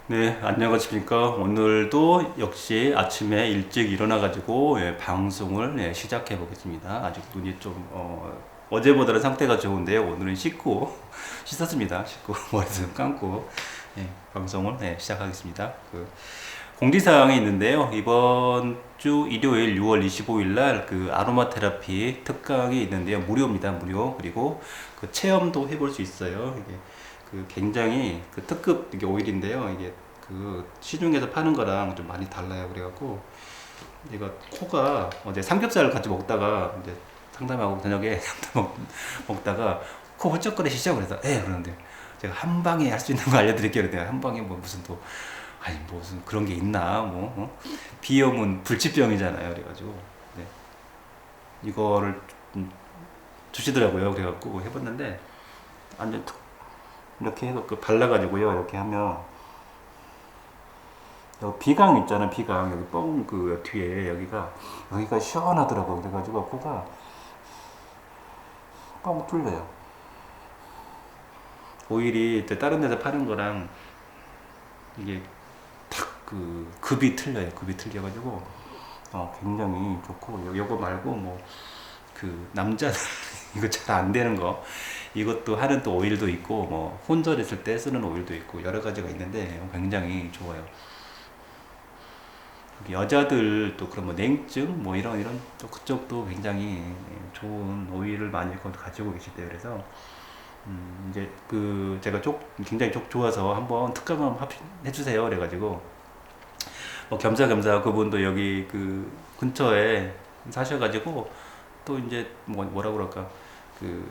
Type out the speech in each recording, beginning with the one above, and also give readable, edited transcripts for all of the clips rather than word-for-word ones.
네, 안녕하십니까. 오늘도 역시 아침에 일찍 일어나가지고 방송을 시작해 보겠습니다. 아직 눈이 좀 어제보다는 상태가 좋은데요. 오늘은 씻고 씻었습니다. 씻고 머리 좀 감고 방송을 시작하겠습니다. 공지사항이 있는데요. 이번 주 일요일 6월 25일 날 아로마 테라피 특강이 있는데요. 무료입니다. 무료. 그리고 체험도 해볼 수 있어요. 이게 굉장히 특급 이게 오일인데요. 이게 시중에서 파는 거랑 좀 많이 달라요. 그래갖고 얘가 코가 어제 삼겹살을 같이 먹다가 이제 상담하고 저녁에 먹다가 코 훌쩍거리시죠. 그래서 그러는데 제가 한 방에 할 수 있는 거 알려드릴게요. 내가 한 방에 뭐 무슨 또 아니 무슨 그런 게 있나 뭐 비염은 불치병이잖아요. 그래가지고 네. 이거를 주시더라고요. 그래갖고 해봤는데 완전 이렇게 해서 발라가지고요. 이렇게 하면 여기 비강 있잖아. 비강 여기 뻥 뒤에 여기가 시원하더라고. 그래가지고 코가 뻥 뚫려요. 오일이 다른 데서 파는 거랑 이게 탁 급이 틀려요. 급이 틀려가지고 굉장히 좋고 요거 말고 뭐 남자들 이거 잘 안 되는 거 이것도 하는 또 오일도 있고 뭐 혼절했을 때 쓰는 오일도 있고 여러 가지가 있는데 굉장히 좋아요. 여자들 또 그런 뭐 냉증 뭐 이런 또 그쪽도 굉장히 좋은 오일을 많이 가지고 계시대요. 그래서 이제 제가 굉장히 좋아서 한번 특강 한번 해주세요. 그래가지고 겸사겸사 그분도 여기 근처에 사셔가지고 또 이제 뭐라 그럴까 그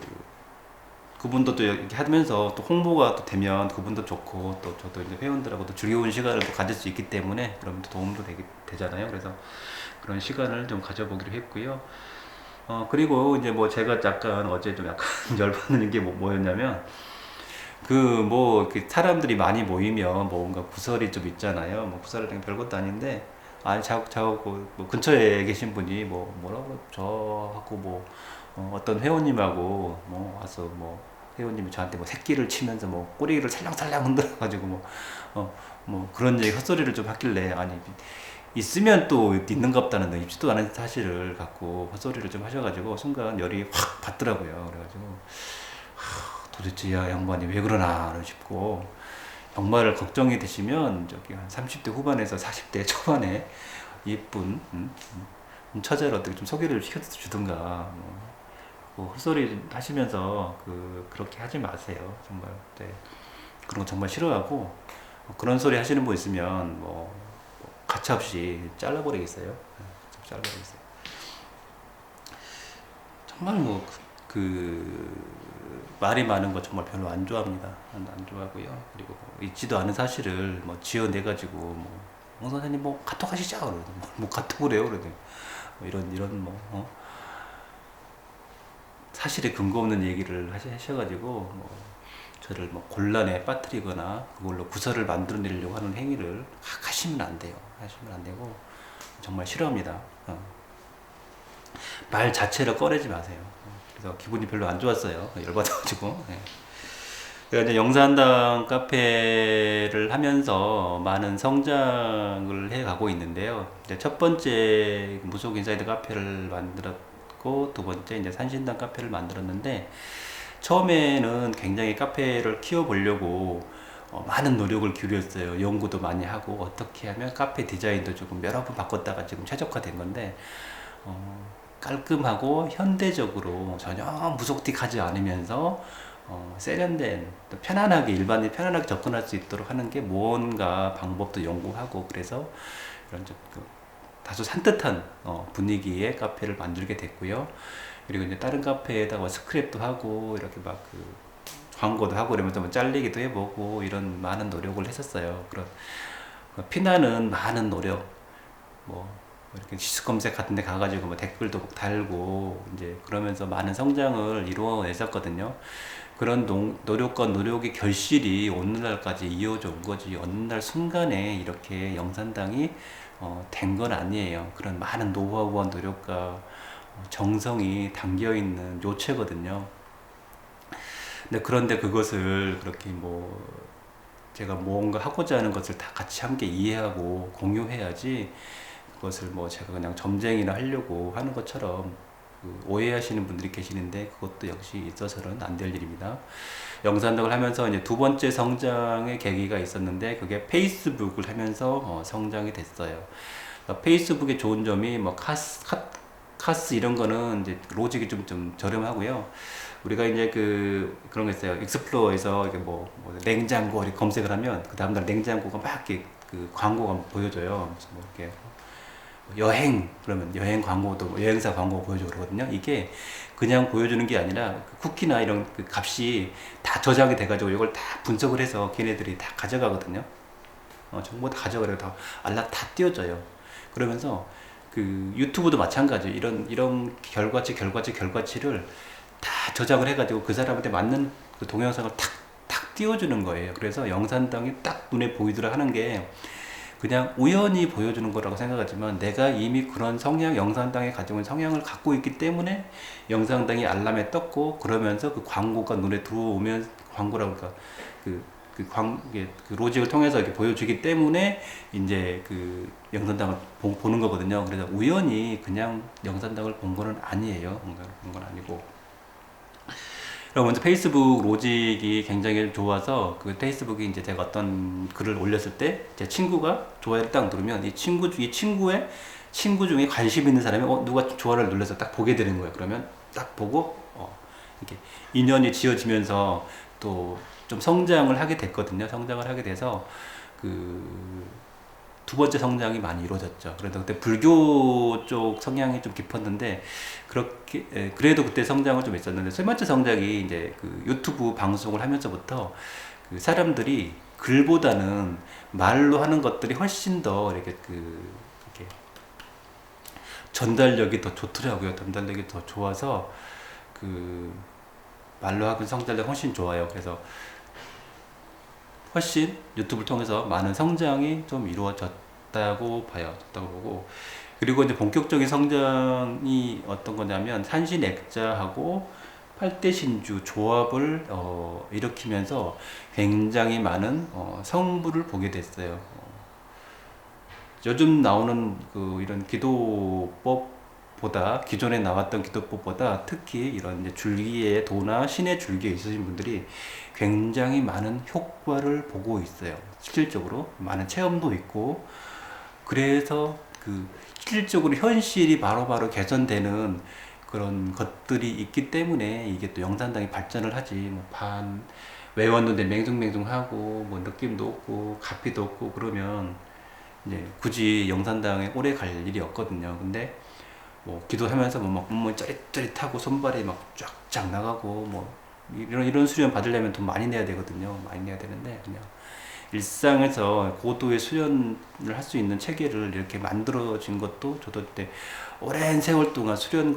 그분도 또 이렇게 하면서 또 홍보가 또 되면 그분도 좋고 또 저도 이제 회원들하고 또 즐거운 시간을 또 가질 수 있기 때문에 그럼 또 도움도 되잖아요. 그래서 그런 시간을 좀 가져보기로 했고요. 그리고 이제 뭐 제가 약간 어제 좀 약간 열받는 게 뭐였냐면 사람들이 많이 모이면 뭔가 구설이 좀 있잖아요. 뭐 구설이랑 별것도 아닌데 아니 자고 뭐 근처에 계신 분이 뭐라고 저하고 어떤 회원님하고 와서 회원님이 저한테 새끼를 치면서 꼬리를 살랑살랑 흔들어가지고 그런 얘기 헛소리를 좀 하길래 아니 있으면 또 있는갑다는 입지도 않은 사실을 갖고 헛소리를 좀 하셔가지고 순간 열이 확 받더라고요. 그래가지고 도대체 야 양반이 왜 그러나 싶고 정말 걱정이 되시면 저기 한 30대 후반에서 40대 초반에 예쁜 처제를 어떻게 좀 소개를 시켜주든가 헛소리 하시면서 그렇게 하지 마세요. 정말 그런 거 정말 싫어하고 그런 소리 하시는 분 있으면 가차없이 잘라버리겠어요. 잘라버리겠어요. 정말 말이 많은 거 정말 별로 안 좋아합니다. 안 좋아하고요. 그리고 있지도 않은 사실을 지어내가지고 홍 선생님 카톡 하시죠? 그러더니 카톡을 해요? 그러더니 이런 사실에 근거 없는 얘기를 하셔가지고 저를 곤란에 빠뜨리거나 그걸로 구설을 만들어내려고 하는 행위를 하시면 안 돼요. 하시면 안 되고 정말 싫어합니다. 말 자체를 꺼내지 마세요. 그래서 기분이 별로 안 좋았어요. 열받아가지고. 제가 이제 영산당 카페를 하면서 많은 성장을 해 가고 있는데요. 이제 첫 번째 무속 인사이드 카페를 만들었고, 두 번째 이제 산신당 카페를 만들었는데, 처음에는 굉장히 카페를 키워보려고 많은 노력을 기울였어요. 연구도 많이 하고, 어떻게 하면 카페 디자인도 조금 여러 번 바꿨다가 지금 최적화된 건데, 깔끔하고 현대적으로 전혀 무속틱하지 않으면서 세련된 또 편안하게 일반인이 편안하게 접근할 수 있도록 하는 게 뭔가 방법도 연구하고 그래서 이런 다소 산뜻한 분위기의 카페를 만들게 됐고요. 그리고 이제 다른 카페에다가 스크랩도 하고 이렇게 광고도 하고 이러면서 잘리기도 해보고 이런 많은 노력을 했었어요. 그런 피나는 많은 노력 이렇게 지수 검색 같은 데 가가지고 댓글도 달고 이제 그러면서 많은 성장을 이루어냈었거든요. 그런 노력과 노력의 결실이 오늘날까지 이어져 온 거지 어느 날 순간에 이렇게 영산당이 된 건 아니에요. 그런 많은 노하우와 노력과 정성이 담겨 있는 요체거든요. 근데 그런데 그것을 그렇게 제가 뭔가 하고자 하는 것을 다 같이 함께 이해하고 공유해야지, 그것을 뭐 제가 그냥 점쟁이나 하려고 하는 것처럼 오해하시는 분들이 계시는데, 그것도 역시 있어서는 안 될 일입니다. 영상덕을 하면서 이제 두 번째 성장의 계기가 있었는데, 그게 페이스북을 하면서 성장이 됐어요. 페이스북의 좋은 점이 뭐 카스 이런 거는 이제 로직이 좀 저렴하고요. 우리가 이제 그런 거 있어요. 익스플로어에서 이게 뭐 냉장고 이렇게 검색을 하면 그 다음날 냉장고가 막 이렇게 그 광고가 보여줘요. 무슨 뭐 이렇게 여행 그러면 여행 광고도 여행사 광고 보여주고 그러거든요. 이게 그냥 보여주는 게 아니라 그 쿠키나 이런 그 값이 다 저장이 돼가지고 이걸 다 분석을 해서 걔네들이 다 가져가거든요. 정보 다 가져가려 다 알람 다 띄워져요. 그러면서 그 유튜브도 마찬가지. 이런 결과치를 다 저장을 해가지고 그 사람한테 맞는 그 동영상을 탁 띄워주는 거예요. 그래서 영상당이 딱 눈에 보이더라 하는 게 그냥 우연히 보여주는 거라고 생각하지만, 내가 이미 그런 영상당에 가지고 있는 성향을 갖고 있기 때문에 영상당이 알람에 떴고, 그러면서 그 광고가 눈에 들어오면, 광고라고 그러니까 그 로직을 통해서 이렇게 보여주기 때문에 이제 그 영상당을 보는 거거든요. 그래서 우연히 그냥 영상당을 본 거는 아니에요. 본 건 아니고. 그럼 먼저 페이스북 로직이 굉장히 좋아서, 그 페이스북이 이제 제가 어떤 글을 올렸을 때 제 친구가 좋아요를 딱 누르면 이 친구의 친구 중에 관심 있는 사람이 누가 좋아요를 눌러서 딱 보게 되는 거예요. 그러면 딱 보고 이렇게 인연이 지어지면서 또 좀 성장을 하게 됐거든요. 성장을 하게 돼서 그 두 번째 성장이 많이 이루어졌죠. 그래도 그때 불교 쪽 성향이 좀 깊었는데, 그래도 그때 성장은 좀 있었는데, 세 번째 성장이 이제 그 유튜브 방송을 하면서부터 그 사람들이 글보다는 말로 하는 것들이 훨씬 더 이렇게 이렇게 전달력이 더 좋더라고요. 전달력이 더 좋아서 그 말로 하는 성달력이 훨씬 좋아요. 그래서 훨씬 유튜브를 통해서 많은 성장이 좀 이루어졌다고 봐요. 졌다고 보고, 그리고 이제 본격적인 성장이 어떤 거냐면, 산신액자하고 팔대신주 조합을 일으키면서 굉장히 많은 성부를 보게 됐어요. 요즘 나오는 이런 기도법보다, 기존에 나왔던 기도법보다 특히 이런 이제 줄기의 도나 신의 줄기에 있으신 분들이 굉장히 많은 효과를 보고 있어요. 실질적으로 많은 체험도 있고, 그래서 실질적으로 현실이 바로바로 개선되는 그런 것들이 있기 때문에 이게 또 영산당이 발전을 하지. 뭐 외웠는데 맹숭맹숭하고 뭐 느낌도 없고 가피도 없고 그러면 이제 굳이 영산당에 오래 갈 일이 없거든요. 근데 뭐 기도하면서 막 짜릿짜릿하고 손발이 막 쫙쫙 나가고 뭐 이런 수련 받으려면 돈 많이 내야 되거든요. 많이 내야 되는데, 그냥 일상에서 고도의 수련을 할 수 있는 체계를 이렇게 만들어진 것도, 저도 그때 오랜 세월 동안 수련을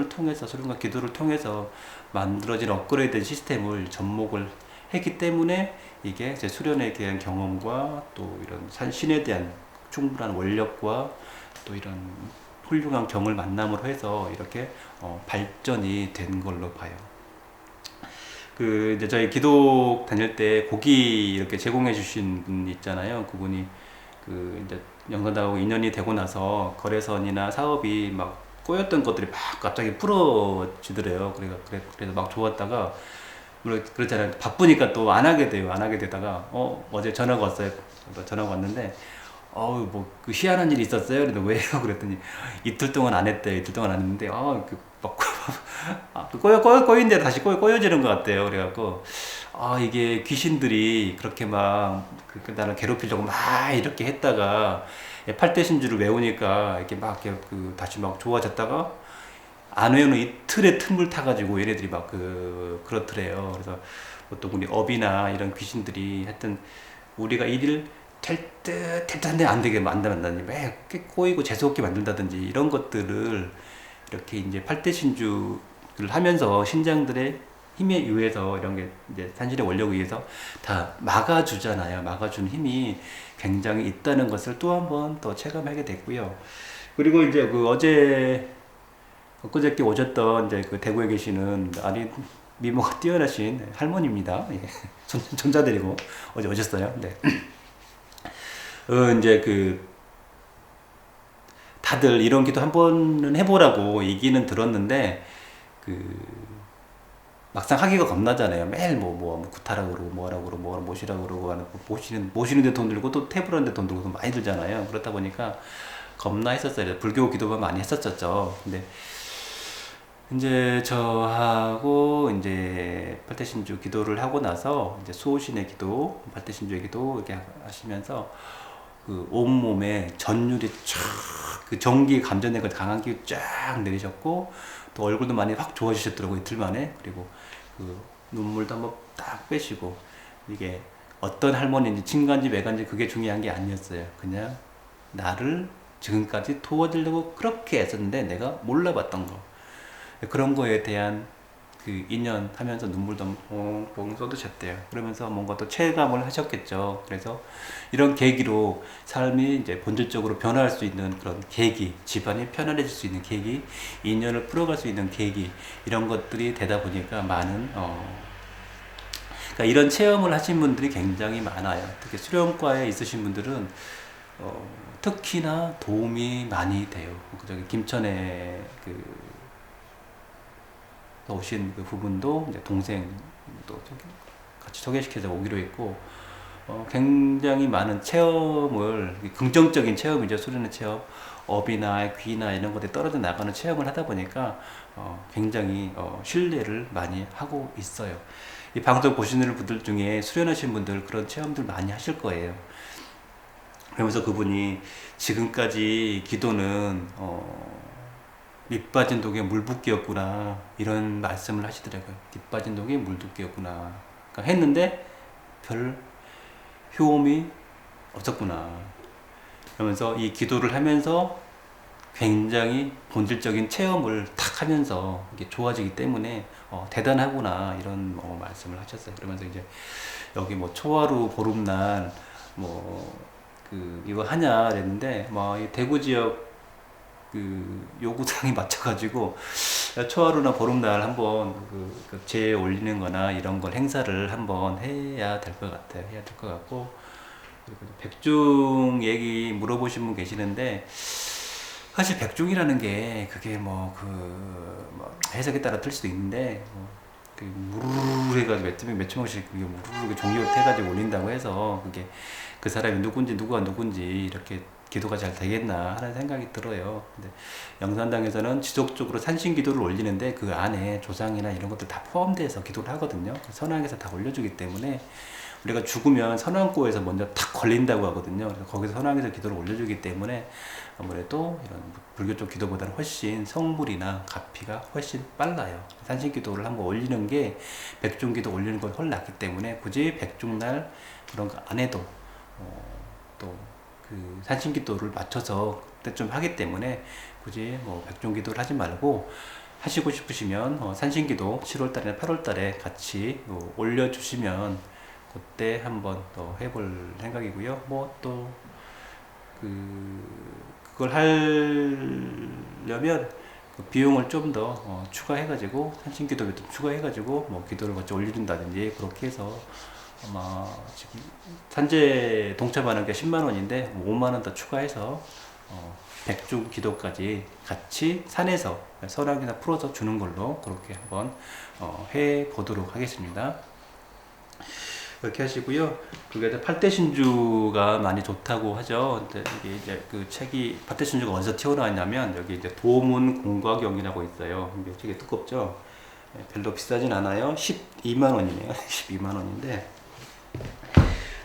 통해서, 수련과 기도를 통해서 만들어진 업그레이드된 시스템을 접목을 했기 때문에, 이게 제 수련에 대한 경험과 또 이런 신에 대한 충분한 원력과 또 이런 훌륭한 경을 만남으로 해서 이렇게 발전이 된 걸로 봐요. 이제 저희 기도 다닐 때 고기 이렇게 제공해 주신 분 있잖아요. 그분이 이제 영산당하고 인연이 되고 나서 거래선이나 사업이 막 꼬였던 것들이 막 갑자기 풀어지더래요. 그래서 막 좋았다가, 물론 그렇잖아요. 바쁘니까 또 안 하게 돼요. 안 하게 되다가 어제 전화가 왔어요. 전화가 왔는데 뭐 희한한 일이 있었어요. 그래서 왜요? 그랬더니 이틀 동안 안 했대요. 이틀 동안 안 했는데 꼬인 대로 다시 꼬여지는 것 같대요. 그래갖고 이게 귀신들이 그렇게 막 나를 괴롭히려고 막 이렇게 했다가 팔대신주를 외우니까 이렇게 막 다시 막 좋아졌다가 안 외우는 이틀의 틈을 타가지고 얘네들이 막 그렇더래요. 그래서 보통 우리 업이나 이런 귀신들이 하여튼 우리가 일을 될 듯 한데 안 되게 만든다든지, 왜 꼬이고 재수없게 만든다든지, 이런 것들을 이렇게 이제 팔대신주를 하면서 신장들의 힘에 의해서, 이런 게 이제 산신의 원력에 의해서 다 막아주잖아요. 막아준 힘이 굉장히 있다는 것을 또 한 번 더 체감하게 됐고요. 그리고 이제 엊그저께 오셨던 이제 대구에 계시는 미모가 뛰어나신 할머니입니다. 예. 전자드리고 어제 오셨어요. 네. 이제 다들 이런 기도 한 번은 해보라고 얘기는 들었는데 막상 하기가 겁나잖아요. 매일 뭐 구타라고 그러고 뭐라고 그러고 뭐 모시라고 그러고 모시는데 돈 들고 또 테이블하는데 돈 들고 많이 들잖아요. 그렇다 보니까 겁나 했었어요. 불교 기도만 많이 했었죠. 근데 이제 저하고 이제 팔대신주 기도를 하고 나서 이제 수호신의 기도, 팔대신주의 기도 이렇게 하시면서 온몸에 전율이 쫙 전기 감전된 것 강한 기운이 쫙 내리셨고 또 얼굴도 많이 확 좋아지셨더라고요. 이틀 만에. 그리고 눈물도 한번 딱 빼시고 이게 어떤 할머니인지 친간지 매간지 그게 중요한 게 아니었어요. 그냥 나를 지금까지 도와주려고 그렇게 애썼는데 내가 몰라봤던 거 그런 거에 대한 인연 하면서 눈물도 뻥뻥 쏟으셨대요. 그러면서 뭔가 또 체감을 하셨겠죠. 그래서 이런 계기로 삶이 이제 본질적으로 변화할 수 있는 그런 계기, 집안이 편안해질 수 있는 계기, 인연을 풀어갈 수 있는 계기, 이런 것들이 되다 보니까 많은 그러니까 이런 체험을 하신 분들이 굉장히 많아요. 특히 수련과에 있으신 분들은 특히나 도움이 많이 돼요. 저기 김천에 오신 부분도 이제 동생도 같이 소개시켜서 오기로 했고 굉장히 많은 체험을 긍정적인 체험이죠. 수련의 체험, 업이나 귀나 이런 것들이 떨어져 나가는 체험을 하다 보니까 굉장히 신뢰를 많이 하고 있어요. 이 방송 보시는 분들 중에 수련하신 분들 그런 체험들 많이 하실 거예요. 그러면서 그분이 지금까지 기도는 밑 빠진 독에 물 붓기였구나 이런 말씀을 하시더라고요. 밑 빠진 독에 물 붓기였구나. 그러니까 했는데 별 효험이 없었구나. 그러면서 이 기도를 하면서 굉장히 본질적인 체험을 탁 하면서 이게 좋아지기 때문에 대단하구나 이런 말씀을 하셨어요. 그러면서 이제 여기 초하루 보름날 이거 하냐 그랬는데 이 대구 지역 요구사항에 맞춰가지고 초하루나 보름날 한번 제 올리는 거나 이런 걸 행사를 한번 해야 될 것 같아요. 해야 될 것 같고 그리고 백중 얘기 물어보신 분 계시는데 사실 백중이라는 게 그게 해석에 따라 틀 수도 있는데 무르르 해가지고 몇 명씩 무르르 종이로 해가지고 올린다고 해서 그게 그 사람이 누가 누군지 이렇게 기도가 잘 되겠나 하는 생각이 들어요. 근데 영산당에서는 지속적으로 산신 기도를 올리는데 그 안에 조상이나 이런 것들 다 포함돼서 기도를 하거든요. 선왕에서 다 올려주기 때문에 우리가 죽으면 선왕고에서 먼저 탁 걸린다고 하거든요. 그래서 거기서 선왕에서 기도를 올려주기 때문에 아무래도 이런 불교 쪽 기도보다는 훨씬 성물이나 가피가 훨씬 빨라요. 산신 기도를 한번 올리는 게 백중 기도 올리는 건 훨씬 낫기 때문에 굳이 백중날 그런 거 안 해도 또 산신기도를 맞춰서 그때 좀 하기 때문에 굳이 백중기도를 하지 말고 하시고 싶으시면 산신기도 7월달이나 8월달에 같이 올려주시면 그때 한번 더 해볼 생각이고요. 그걸 하려면 비용을 좀 더 추가해가지고 산신기도비 좀 추가해가지고 기도를 같이 올려준다든지 그렇게 해서 아마 지금 산재 동참하는 게 10만 원인데 5만 원 더 추가해서 백중 기도까지 같이 산에서 선왕이나 풀어서 주는 걸로 그렇게 한번 해 보도록 하겠습니다. 이렇게 하시고요. 그게 팔대신주가 많이 좋다고 하죠. 이게 이제 그 책이 팔대신주가 어디서 튀어나왔냐면 여기 이제 도문 공과경이라고 있어요. 이게 되게 두껍죠. 별로 비싸진 않아요. 12만 원이네요. 12만 원인데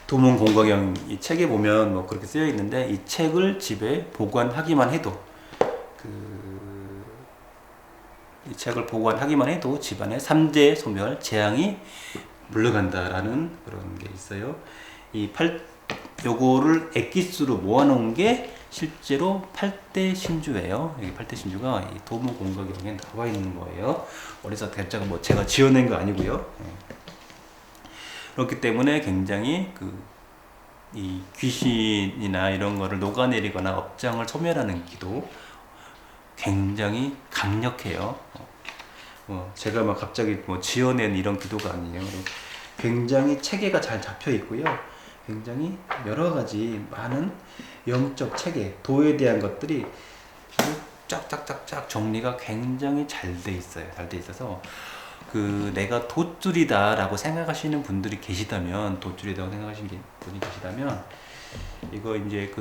도문 공과경 이 책에 보면 그렇게 쓰여 있는데 이 책을 집에 보관하기만 해도 이 책을 보관하기만 해도 집안에 삼재 소멸 재앙이 물러간다라는 그런 게 있어요. 요거를 엑기스로 모아놓은 게 실제로 팔대신주예요. 여기 팔대신주가 이 도문 공과경에 나와 있는 거예요. 어디서 대자가 제가 지어낸 거 아니고요. 그렇기 때문에 굉장히 이 귀신이나 이런 거를 녹아내리거나 업장을 소멸하는 기도 굉장히 강력해요. 제가 막 갑자기 뭐 지어낸 이런 기도가 아니에요. 굉장히 체계가 잘 잡혀 있고요. 굉장히 여러 가지 많은 영적 체계, 도에 대한 것들이 쫙쫙쫙쫙 정리가 굉장히 잘 돼 있어요. 잘 돼 있어서 내가 돗줄이다라고 생각하시는 분들이 계시다면, 돗줄이라고 생각하시는 분이 계시다면, 이거 이제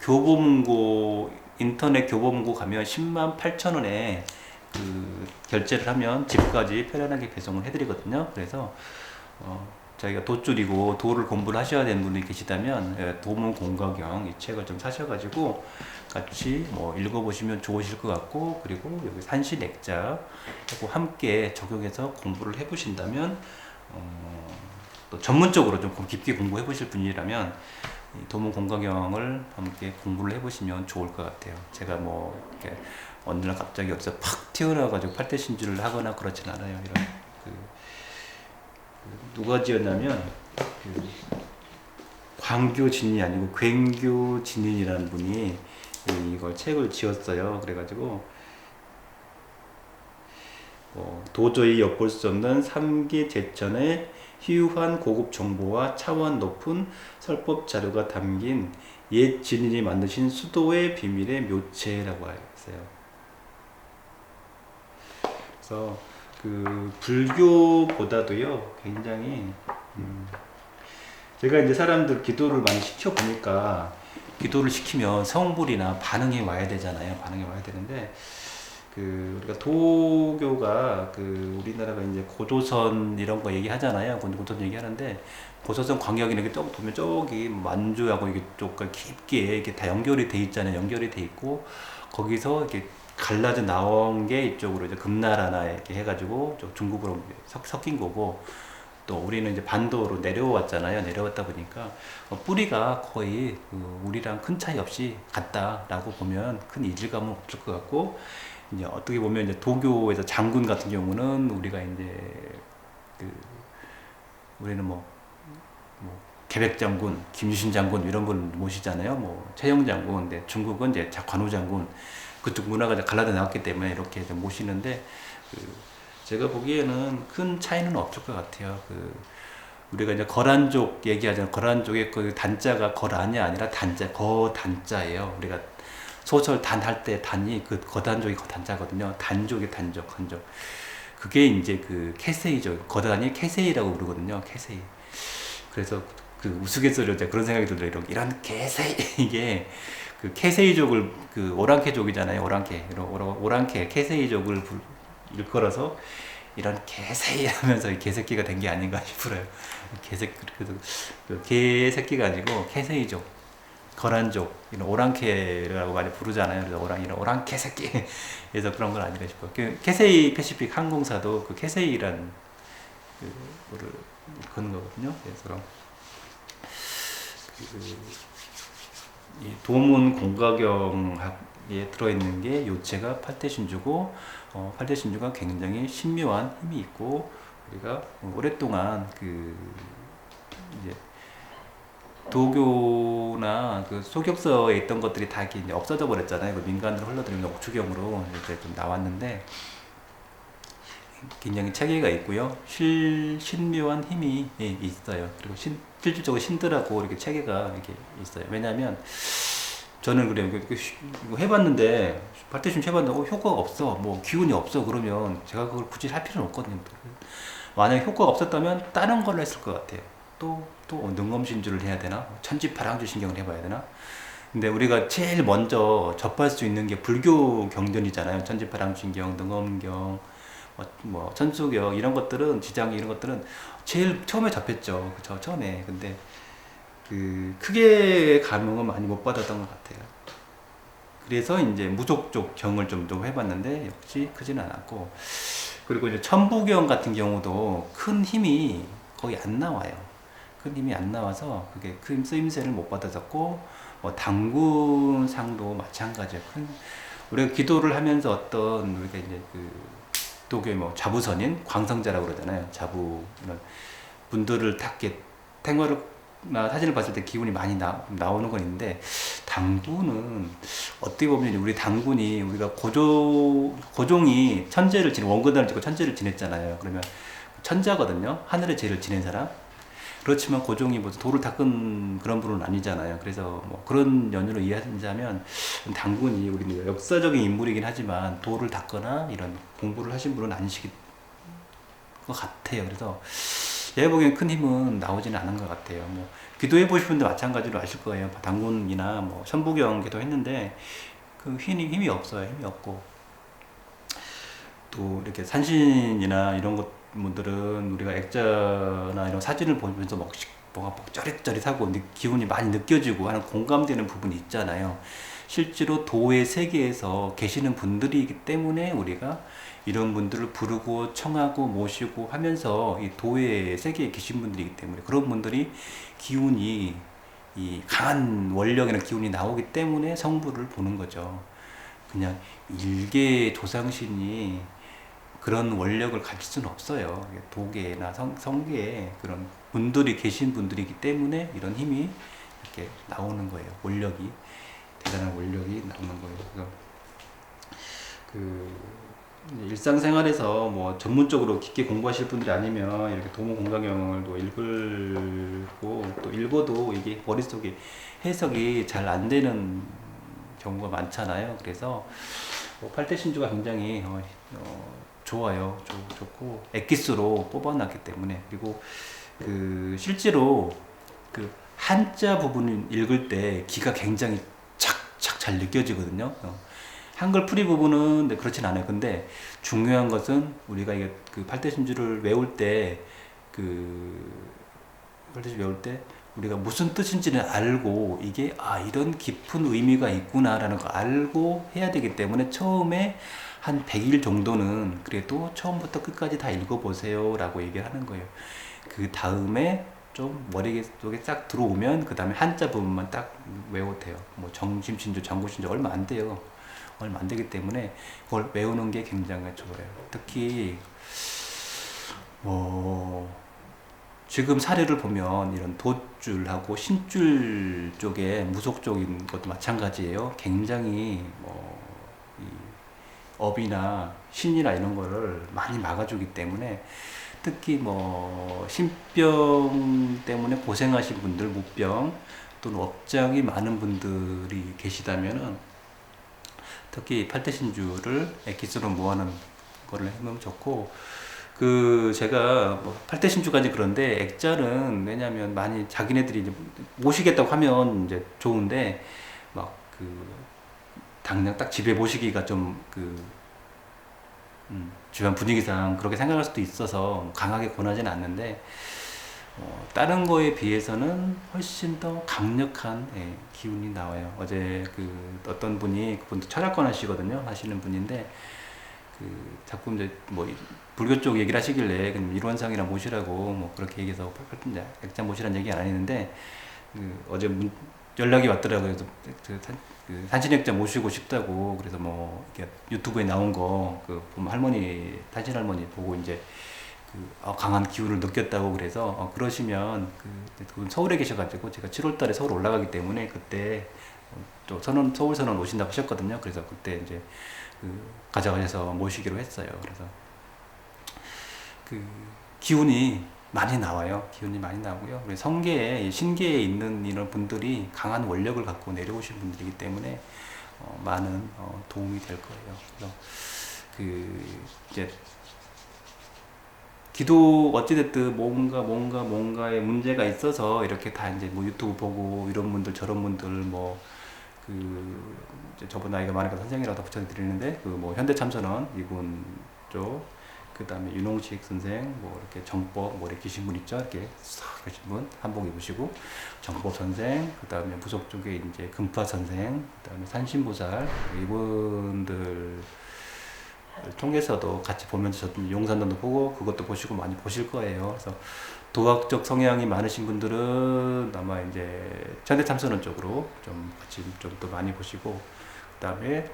교보문고, 인터넷 교보문고 가면 10만 8천 원에 결제를 하면 집까지 편안하게 배송을 해드리거든요. 그래서 저희가 돗줄이고 도를 공부를 하셔야 되는 분이 계시다면 도문 공과경 이 책을 좀 사셔가지고 같이 읽어보시면 좋으실 것 같고, 그리고 여기 산시액자하고 함께 적용해서 공부를 해보신다면 또 전문적으로 좀 깊게 공부해 보실 분이라면 도문 공과경을 함께 공부를 해보시면 좋을 것 같아요. 제가 이렇게 어느 날 갑자기 어디서 팍 튀어나와가지고 팔대신주를 하거나 그렇진 않아요. 이런 누가 지었냐면 광교진이 아니고 굉교진인이라는 분이 이걸 책을 지었어요. 그래가지고 도저히 엿볼 수 없는 3기 제천의 희유한 고급 정보와 차원 높은 설법 자료가 담긴 옛 진인이 만드신 수도의 비밀의 묘체라고 했어요. 그래서 불교보다도요 굉장히 제가 이제 사람들 기도를 많이 시켜 보니까, 기도를 시키면 성불이나 반응이 와야 되잖아요. 반응이 와야 되는데 우리가 도교가 우리나라가 이제 고조선 이런 거 얘기하잖아요. 고조선 얘기하는데 고조선 광역이 이렇게 쭉 보면 저기 만주하고 이게 쪽 깊게 이렇게 다 연결이 돼 있잖아요. 연결이 돼 있고 거기서 이렇게 갈라져 나온 게 이쪽으로 이제 금나라나 이렇게 해가지고 중국으로 섞인 거고, 또 우리는 이제 반도로 내려왔잖아요. 내려왔다 보니까 뿌리가 거의 우리랑 큰 차이 없이 같다라고 보면 큰 이질감은 없을 것 같고, 이제 어떻게 보면 이제 도교에서 장군 같은 경우는 우리가 이제 우리는 계백 장군, 김유신 장군 이런 분 모시잖아요. 최영 장군, 근데 중국은 이제 관우 장군, 그쪽 문화가 갈라져 나왔기 때문에 이렇게 모시는데 제가 보기에는 큰 차이는 없을 것 같아요. 우리가 이제 거란족 얘기하잖아요. 거란족의 단자가 거란이 아니라 거단자예요. 우리가 소설 단 할 때 단이 거단족이 거단자거든요. 단족이 단족. 그게 이제 캐세이죠. 거단이 캐세이라고 부르거든요. 캐세이. 그래서 우스갯소리로 그런 생각이 들어요. 이런 캐세이 이게 캐세이족을 오랑캐족이잖아요. 오랑캐 캐세이족을 일컬어서 이런 개새이 하면서 개새끼가 된 게 아닌가 싶어요. 개새끼가 아니고 캐세이족, 거란족, 이런 오랑캐라고 많이 부르잖아요. 그래서 이런 오랑캐 새끼. 그래서 그런 건 아닌가 싶어요. 캐세이 패시픽 항공사도 캐세이라는 거를 거는 거거든요. 그래서 이 도문 공과경에 들어있는 게 요체가 팔대신주고, 팔대신주가 굉장히 신묘한 힘이 있고, 우리가 오랫동안 이제 도교나 소격서에 있던 것들이 다 이렇게 없어져 버렸잖아요. 민간으로 흘러들이면 옥추경으로 이제 좀 나왔는데 굉장히 체계가 있고요. 신묘한 힘이 있어요. 그리고 실질적으로 신들하고 이렇게 체계가 이렇게 있어요. 왜냐하면 저는 그래요. 이거 해봤는데 팔대신 해봤는데 효과가 없어, 기운이 없어 그러면 제가 그걸 굳이 할 필요는 없거든요. 만약에 효과가 없었다면 다른 걸로 했을 것 같아요. 또 능엄신주를 해야 되나? 천지파랑주 신경을 해봐야 되나? 근데 우리가 제일 먼저 접할 수 있는 게 불교 경전이잖아요. 천지파랑주 신경, 능엄경, 천수경 이런 것들은, 지장이 이런 것들은 제일 처음에 접했죠. 그쵸? 처음에. 근데 크게 감흥은 많이 못 받았던 것 같아요. 그래서 이제 무속적 경을 좀 해봤는데 역시 크지는 않았고, 그리고 이제 천부경 같은 경우도 큰 힘이 거의 안 나와요. 큰 힘이 안 나와서 그게 큰 쓰임새를 못 받았었고, 당군상도 마찬가지예요. 우리가 기도를 하면서 우리가 이제 도교의 자부선인 광성자라고 그러잖아요. 자부 이런 분들을 딱 이렇게 사진을 봤을 때 기운이 많이 나오는 건 있는데, 당군은 어떻게 보면 우리 당군이 우리가 고종이 천재를 지내 원근단을 찍고 천재를 지냈잖아요. 그러면 천자거든요. 하늘의 제를 지낸 사람. 그렇지만 고종이 뭐 도를 닦은 그런 분은 아니잖아요. 그래서 뭐 그런 연유로 이해하자면 당군이 우리 역사적인 인물이긴 하지만 도를 닦거나 이런 공부를 하신 분은 아니실 것 같아요. 그래서 제가 보기엔 큰 힘은 나오지는 않은 것 같아요. 뭐 기도해 보신 분들 마찬가지로 아실 거예요. 당군이나 뭐 천부경 기도했는데 그 힘이 없어요. 힘이 없고, 또 이렇게 산신이나 이런 분들은 우리가 액자나 이런 사진을 보면서 뭔가 쩌릿쩌릿하고 기운이 많이 느껴지고 하는 공감되는 부분이 있잖아요. 실제로 도의 세계에서 계시는 분들이기 때문에 우리가 이런 분들을 부르고 청하고 모시고 하면서 이 도의 세계에 계신 분들이기 때문에, 그런 분들이 기운이, 이 강한 원력이나 기운이 나오기 때문에 성부를 보는 거죠. 그냥 일개 조상신이 그런 원력을 가질 수는 없어요. 도계나 성계에 그런 분들이 계신 분들이기 때문에 이런 힘이 이렇게 나오는 거예요. 원력이, 대단한 원력이 나오는 거예요. 그래서 그 일상생활에서 뭐 전문적으로 깊게 공부하실 분들이 아니면 이렇게 도무공강경을 또 읽고, 또 읽어도 이게 머릿속에 해석이 잘 안 되는 경우가 많잖아요. 그래서 팔대신주가 굉장히 좋아요. 좋고 엑기스로 뽑아놨기 때문에. 그리고 그 실제로 그 한자 부분을 읽을 때 기가 굉장히 착착 잘 느껴지거든요. 한글 풀이 부분은 그렇진 않아요. 근데 중요한 것은 우리가 이게 그 팔대신주를 외울 때, 우리가 무슨 뜻인지는 알고, 이게 이런 깊은 의미가 있구나라는 거 알고 해야 되기 때문에 처음에 한 100일 정도는 그래도 처음부터 끝까지 다 읽어보세요 라고 얘기를 하는 거예요. 그 다음에 좀 머릿속에 싹 들어오면 그 다음에 한자 부분만 딱 외워도 돼요. 뭐 정심신주, 장구신주 얼마 안 돼요. 얼마 안 되기 때문에 그걸 외우는 게 굉장히 좋아요. 특히 지금 사례를 보면 이런 돛줄하고 신줄 쪽에 무속 쪽인 것도 마찬가지예요. 굉장히 이 업이나 신이나 이런 거를 많이 막아주기 때문에, 특히 신병 때문에 고생하신 분들, 무병 또는 업장이 많은 분들이 계시다면은 특히 팔대신주를 엑기스로 모아놓은 거를 해놓으면 좋고, 제가 팔대신주까지 그런데 액자는, 왜냐면 많이 자기네들이 이제 모시겠다고 하면 이제 좋은데, 당장 딱 집에 모시기가 좀 주변 분위기상 그렇게 생각할 수도 있어서 강하게 권하지는 않는데, 다른 거에 비해서는 훨씬 더 강력한 기운이 나와요. 어제 어떤 분이, 그분도 철학관 하시는 분인데, 자꾸 이제 불교 쪽 얘기를 하시길래 그럼 일원상이나 모시라고 그렇게 얘기해서 액자 모시라는 얘기 안 했는데, 어제 연락이 왔더라고요. 그래서 산신액자 모시고 싶다고. 그래서 이렇게 유튜브에 나온 거 보면 산신 할머니 보고 이제 강한 기운을 느꼈다고. 그래서 그러시면 그분 서울에 계셔가지고 제가 7월달에 서울 올라가기 때문에 그때 또 서울 선언 오신다고 하셨거든요. 그래서 그때 이제 가져가셔서 모시기로 했어요. 그래서 기운이 많이 나와요. 기운이 많이 나오고요. 우리 성계에, 신계에 있는 이런 분들이 강한 원력을 갖고 내려오신 분들이기 때문에 많은 도움이 될 거예요. 그래서 이제 기도 어찌됐든 뭔가에 문제가 있어서 이렇게 다 이제 유튜브 보고 이런 분들 저런 분들 이제 저보다 나이가 많으니까 선생이라고 다 붙여드리는데 현대참선원 이분 쪽, 그 다음에 윤홍식 선생, 이렇게 정법, 이렇게 계신 분 있죠? 이렇게 싹 계신 분, 한복 입으시고, 정법 선생, 그 다음에 무속 쪽에 이제 금파 선생, 그 다음에 산신보살, 이분들 통해서도 같이 보면서 저도 용산단도 보고, 그것도 보시고 많이 보실 거예요. 그래서 도학적 성향이 많으신 분들은 아마 이제 현대참선원 쪽으로 좀 같이 좀 더 많이 보시고, 그 다음에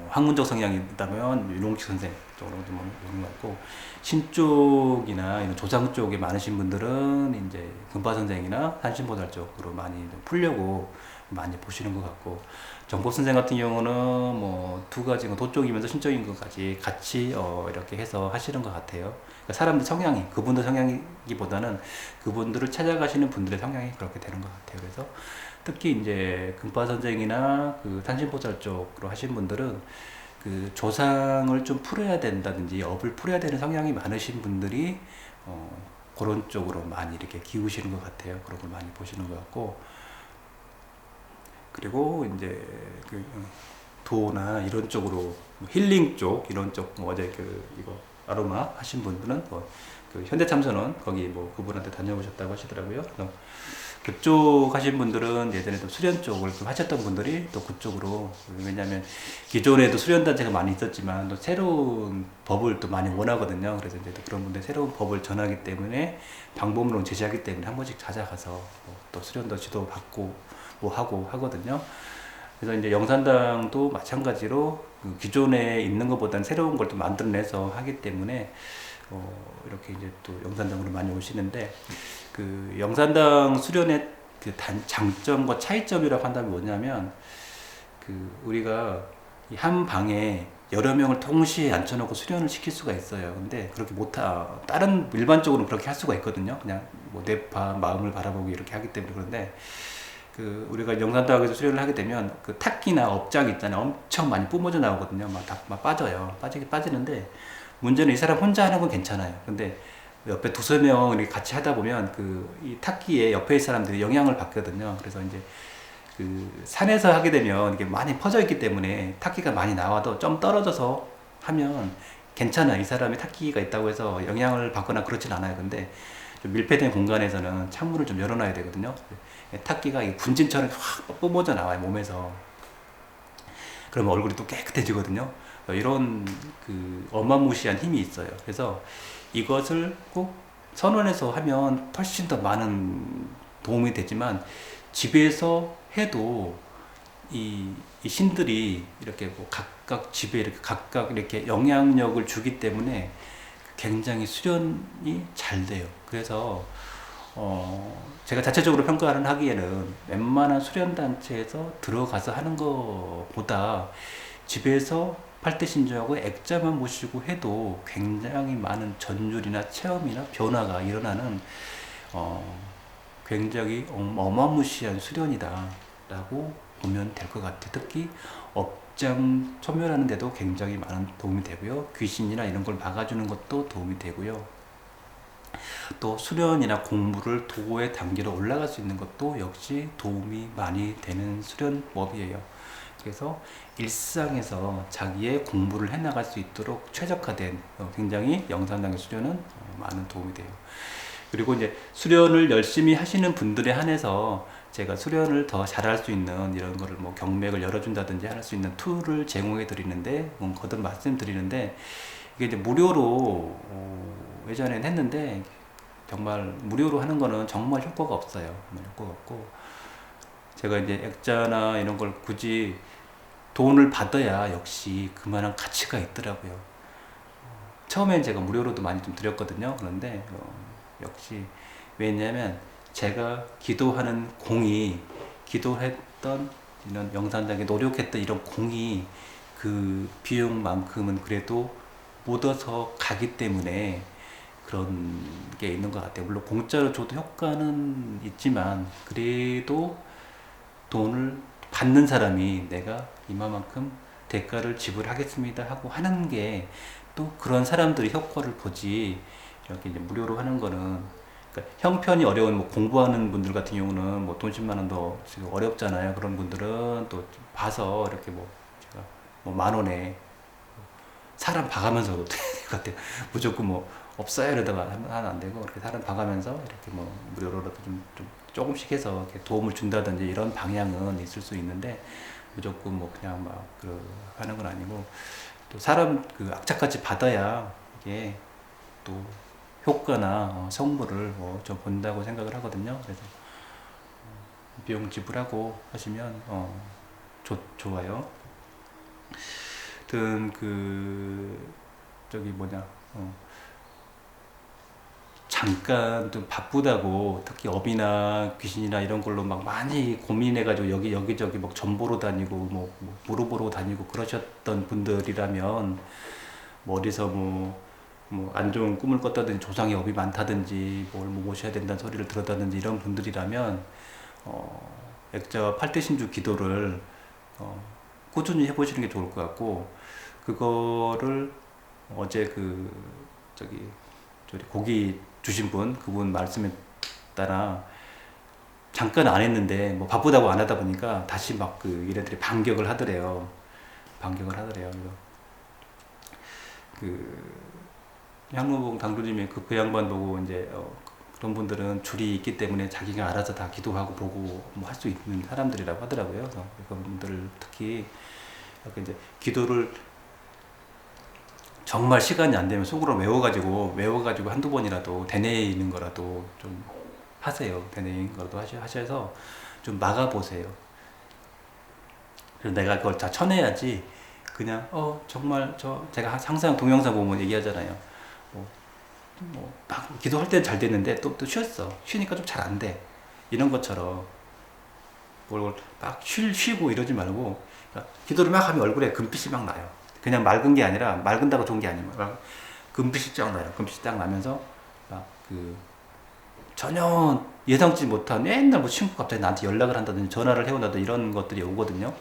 학문적 성향이 있다면 윤홍식 선생 쪽으로 좀 오는 것 같고, 신 쪽이나 이런 조상 쪽에 많으신 분들은 이제 금파 선생이나 산신보살 쪽으로 많이 좀 풀려고 많이 보시는 것 같고, 정보 선생 같은 경우는 뭐 두 가지가 도쪽이면서 신적인 것까지 같이 이렇게 해서 하시는 것 같아요. 그러니까 사람들 성향이, 그분들 성향이기보다는 그분들을 찾아가시는 분들의 성향이 그렇게 되는 것 같아요. 그래서 특히 이제 금파 선생이나 그 산신보살 쪽으로 하신 분들은 그 조상을 좀 풀어야 된다든지 업을 풀어야 되는 성향이 많으신 분들이 그런 쪽으로 많이 이렇게 기우시는 것 같아요. 그런 걸 많이 보시는 것 같고, 그리고 이제 그 도나 이런 쪽으로 뭐 힐링 쪽 이런 쪽, 뭐 어제 그 이거 아로마 하신 분들은 그 현대참선원 거기 뭐 그분한테 다녀오셨다고 하시더라고요. 그래서 그쪽 하신 분들은 예전에 도 수련 쪽을 좀 하셨던 분들이 또 그쪽으로, 왜냐하면 기존에도 수련 단체가 많이 있었지만 또 새로운 법을 또 많이 원하거든요. 그래서 이제 또 그런 분들 새로운 법을 전하기 때문에 방법론을 제시하기 때문에 한 번씩 찾아가서 뭐또 수련도 지도 받고 뭐 하고 하거든요. 그래서 이제 영산당도 마찬가지로 그 기존에 있는 것보다는 새로운 걸 또 만들어내서 하기 때문에 이렇게 이제 또 영산당으로 많이 오시는데, 그 영산당 수련의 그 장점과 차이점이라고 한다면 뭐냐면, 그 우리가 이 한 방에 여러 명을 동시에 앉혀놓고 수련을 시킬 수가 있어요. 근데 그렇게 다른 일반적으로는 그렇게 할 수가 있거든요. 그냥 뭐 뇌파 마음을 바라보기 이렇게 하기 때문에. 그런데 그 우리가 영산당에서 수련을 하게 되면 그 탁기나 업장 있잖아요. 엄청 많이 뿜어져 나오거든요. 막 빠져요. 빠지는데 문제는 이 사람 혼자 하는 건 괜찮아요. 근데 옆에 두세 명 이렇게 같이 하다 보면 그 이 탁기에 옆에 있는 사람들이 영향을 받거든요. 그래서 이제 그 산에서 하게 되면 이게 많이 퍼져 있기 때문에 탁기가 많이 나와도 좀 떨어져서 하면 괜찮아요. 이 사람이 탁기가 있다고 해서 영향을 받거나 그렇진 않아요. 근데 좀 밀폐된 공간에서는 창문을 좀 열어놔야 되거든요. 탁기가 분진처럼 확 뿜어져 나와요, 몸에서. 그러면 얼굴이 또 깨끗해지거든요. 이런 그 어마무시한 힘이 있어요. 그래서 이것을 꼭 선원에서 하면 훨씬 더 많은 도움이 되지만, 집에서 해도 이 신들이 이렇게 뭐 각각 집에 이렇게 각각 이렇게 영향력을 주기 때문에 굉장히 수련이 잘 돼요. 그래서 제가 자체적으로 평가를 하기에는 웬만한 수련단체에서 들어가서 하는 것보다 집에서 팔대신주하고 액자만 모시고 해도 굉장히 많은 전율이나 체험이나 변화가 일어나는 굉장히 어마무시한 수련이다 라고 보면 될 것 같아요. 특히 업장 소멸하는 데도 굉장히 많은 도움이 되고요. 귀신이나 이런 걸 막아주는 것도 도움이 되고요. 또 수련이나 공부를 도의 단계로 올라갈 수 있는 것도 역시 도움이 많이 되는 수련법이에요. 그래서 일상에서 자기의 공부를 해나갈 수 있도록 최적화된 굉장히 영산당의 수련은 많은 도움이 돼요. 그리고 이제 수련을 열심히 하시는 분들에 한해서 제가 수련을 더 잘할 수 있는 이런 거를 뭐 경맥을 열어준다든지 할 수 있는 툴을 제공해 드리는데, 거듭 말씀드리는데, 이게 이제 무료로 예전엔 했는데 정말 무료로 하는 거는 정말 효과가 없어요. 효과가 없고, 제가 이제 액자나 이런 걸 굳이 돈을 받아야 역시 그만한 가치가 있더라고요. 처음엔 제가 무료로도 많이 좀 드렸거든요. 그런데 역시 왜냐면 제가 기도하는 공이, 기도했던 이런 영산당에 노력했던 이런 공이 그 비용만큼은 그래도 묻어서 가기 때문에 그런 게 있는 것 같아요. 물론 공짜로 줘도 효과는 있지만 그래도 돈을 받는 사람이 내가 이만큼 대가를 지불하겠습니다 하고 하는 게 또 그런 사람들이 효과를 보지, 이렇게 이제 무료로 하는 거는, 그러니까 형편이 어려운 뭐 공부하는 분들 같은 경우는 뭐 돈 10만 원도 지금 어렵잖아요. 그런 분들은 또 봐서 이렇게 뭐 제가 뭐 만 원에 사람 봐가면서 어떻게 될 것 같아요. 무조건 뭐 없어요 이러다가 하면 안 되고, 이렇게 사람 봐가면서 이렇게 뭐 무료로라도 좀 조금씩 해서 이렇게 도움을 준다든지 이런 방향은 있을 수 있는데, 무조건 뭐 그냥 막 하는 건 아니고, 또 사람 그 악착같이 받아야 이게 또 효과나 성물을 좀 본다고 생각을 하거든요. 그래서 비용 지불하고 하시면 좋아요. 하여튼 저기 뭐냐 잠깐 좀 바쁘다고 특히 업이나 귀신이나 이런 걸로 막 많이 고민해가지고 여기저기 막 전보러 다니고 뭐 물어보러 다니고 그러셨던 분들이라면 뭐 어디서 뭐 안 좋은 꿈을 꿨다든지 조상의 업이 많다든지 뭘 뭐 모셔야 된다는 소리를 들었다든지 이런 분들이라면 액자와 팔대신주 기도를 꾸준히 해보시는 게 좋을 것 같고 그거를 어제 저기 고기 주신 그분 말씀에 따라 잠깐 안 했는데 뭐 바쁘다고 안 하다 보니까 다시 막 얘네들이 반격을 하더래요. 그래서 향로봉 당도님이 그 양반 보고 이제 그런 분들은 줄이 있기 때문에 자기가 알아서 다 기도하고 보고 뭐 할 수 있는 사람들이라고 하더라고요. 그래서 그분들 특히 이제 기도를 정말 시간이 안 되면 속으로 외워가지고 한두 번이라도 되뇌이는 거라도 좀 하세요. 되뇌이는 거라도 하셔서 좀 막아보세요. 그래서 내가 그걸 다 쳐내야지 그냥 정말 제가 항상 동영상 보면 얘기하잖아요. 막 기도할 때는 잘 됐는데 또 쉬니까 좀 잘 안 돼. 이런 것처럼 뭘 막 쉬고 이러지 말고 그러니까 기도를 막 하면 얼굴에 금빛이 막 나요. 그냥 맑은 게 아니라 맑은다고 좋은 게 아니면 금빛이 쫙 나요. 금빛이 딱 나면서 막 전혀 예상치 못한 맨날 뭐 친구가 갑자기 나한테 연락을 한다든지 전화를 해온다든지 이런 것들이 오거든요.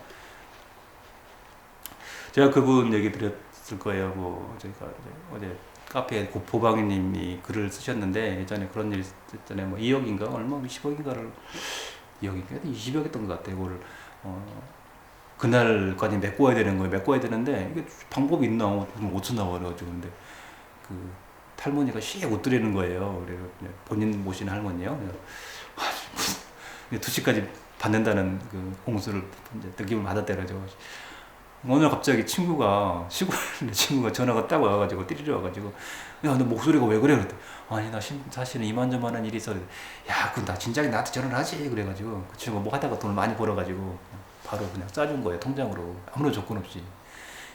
제가 그분 얘기 드렸을 거예요. 뭐 제가 어제 카페에 보방님이 글을 쓰셨는데 예전에 그런 일 있잖아요. 뭐 2억인가 얼마 20억인가를 2억인가 20억이었던 것 같아요. 그걸 그날까지 메꿔야 되는 거예요. 메꿔야 되는데 이게 방법이 있나? 못 쓰나 그래가지고 근데 할머니가 씩 웃더라는 거예요. 그래서 본인 모시는 할머니요. 2시까지 받는다는 공수를 이제 느낌을 받았대가지고 오늘 갑자기 친구가 시골에 친구가 전화가 딱 와가지고 띠리러 와가지고 야 너 목소리가 왜 그래? 그랬더니 아니 나 사실은 이만저만한 일이 있어. 야 그럼 나 진작에 나한테 전화를 하지. 그래가지고 그 친구가 뭐 하다가 돈을 많이 벌어가지고 바로 그냥 싸준 거예요. 통장으로 아무런 조건 없이.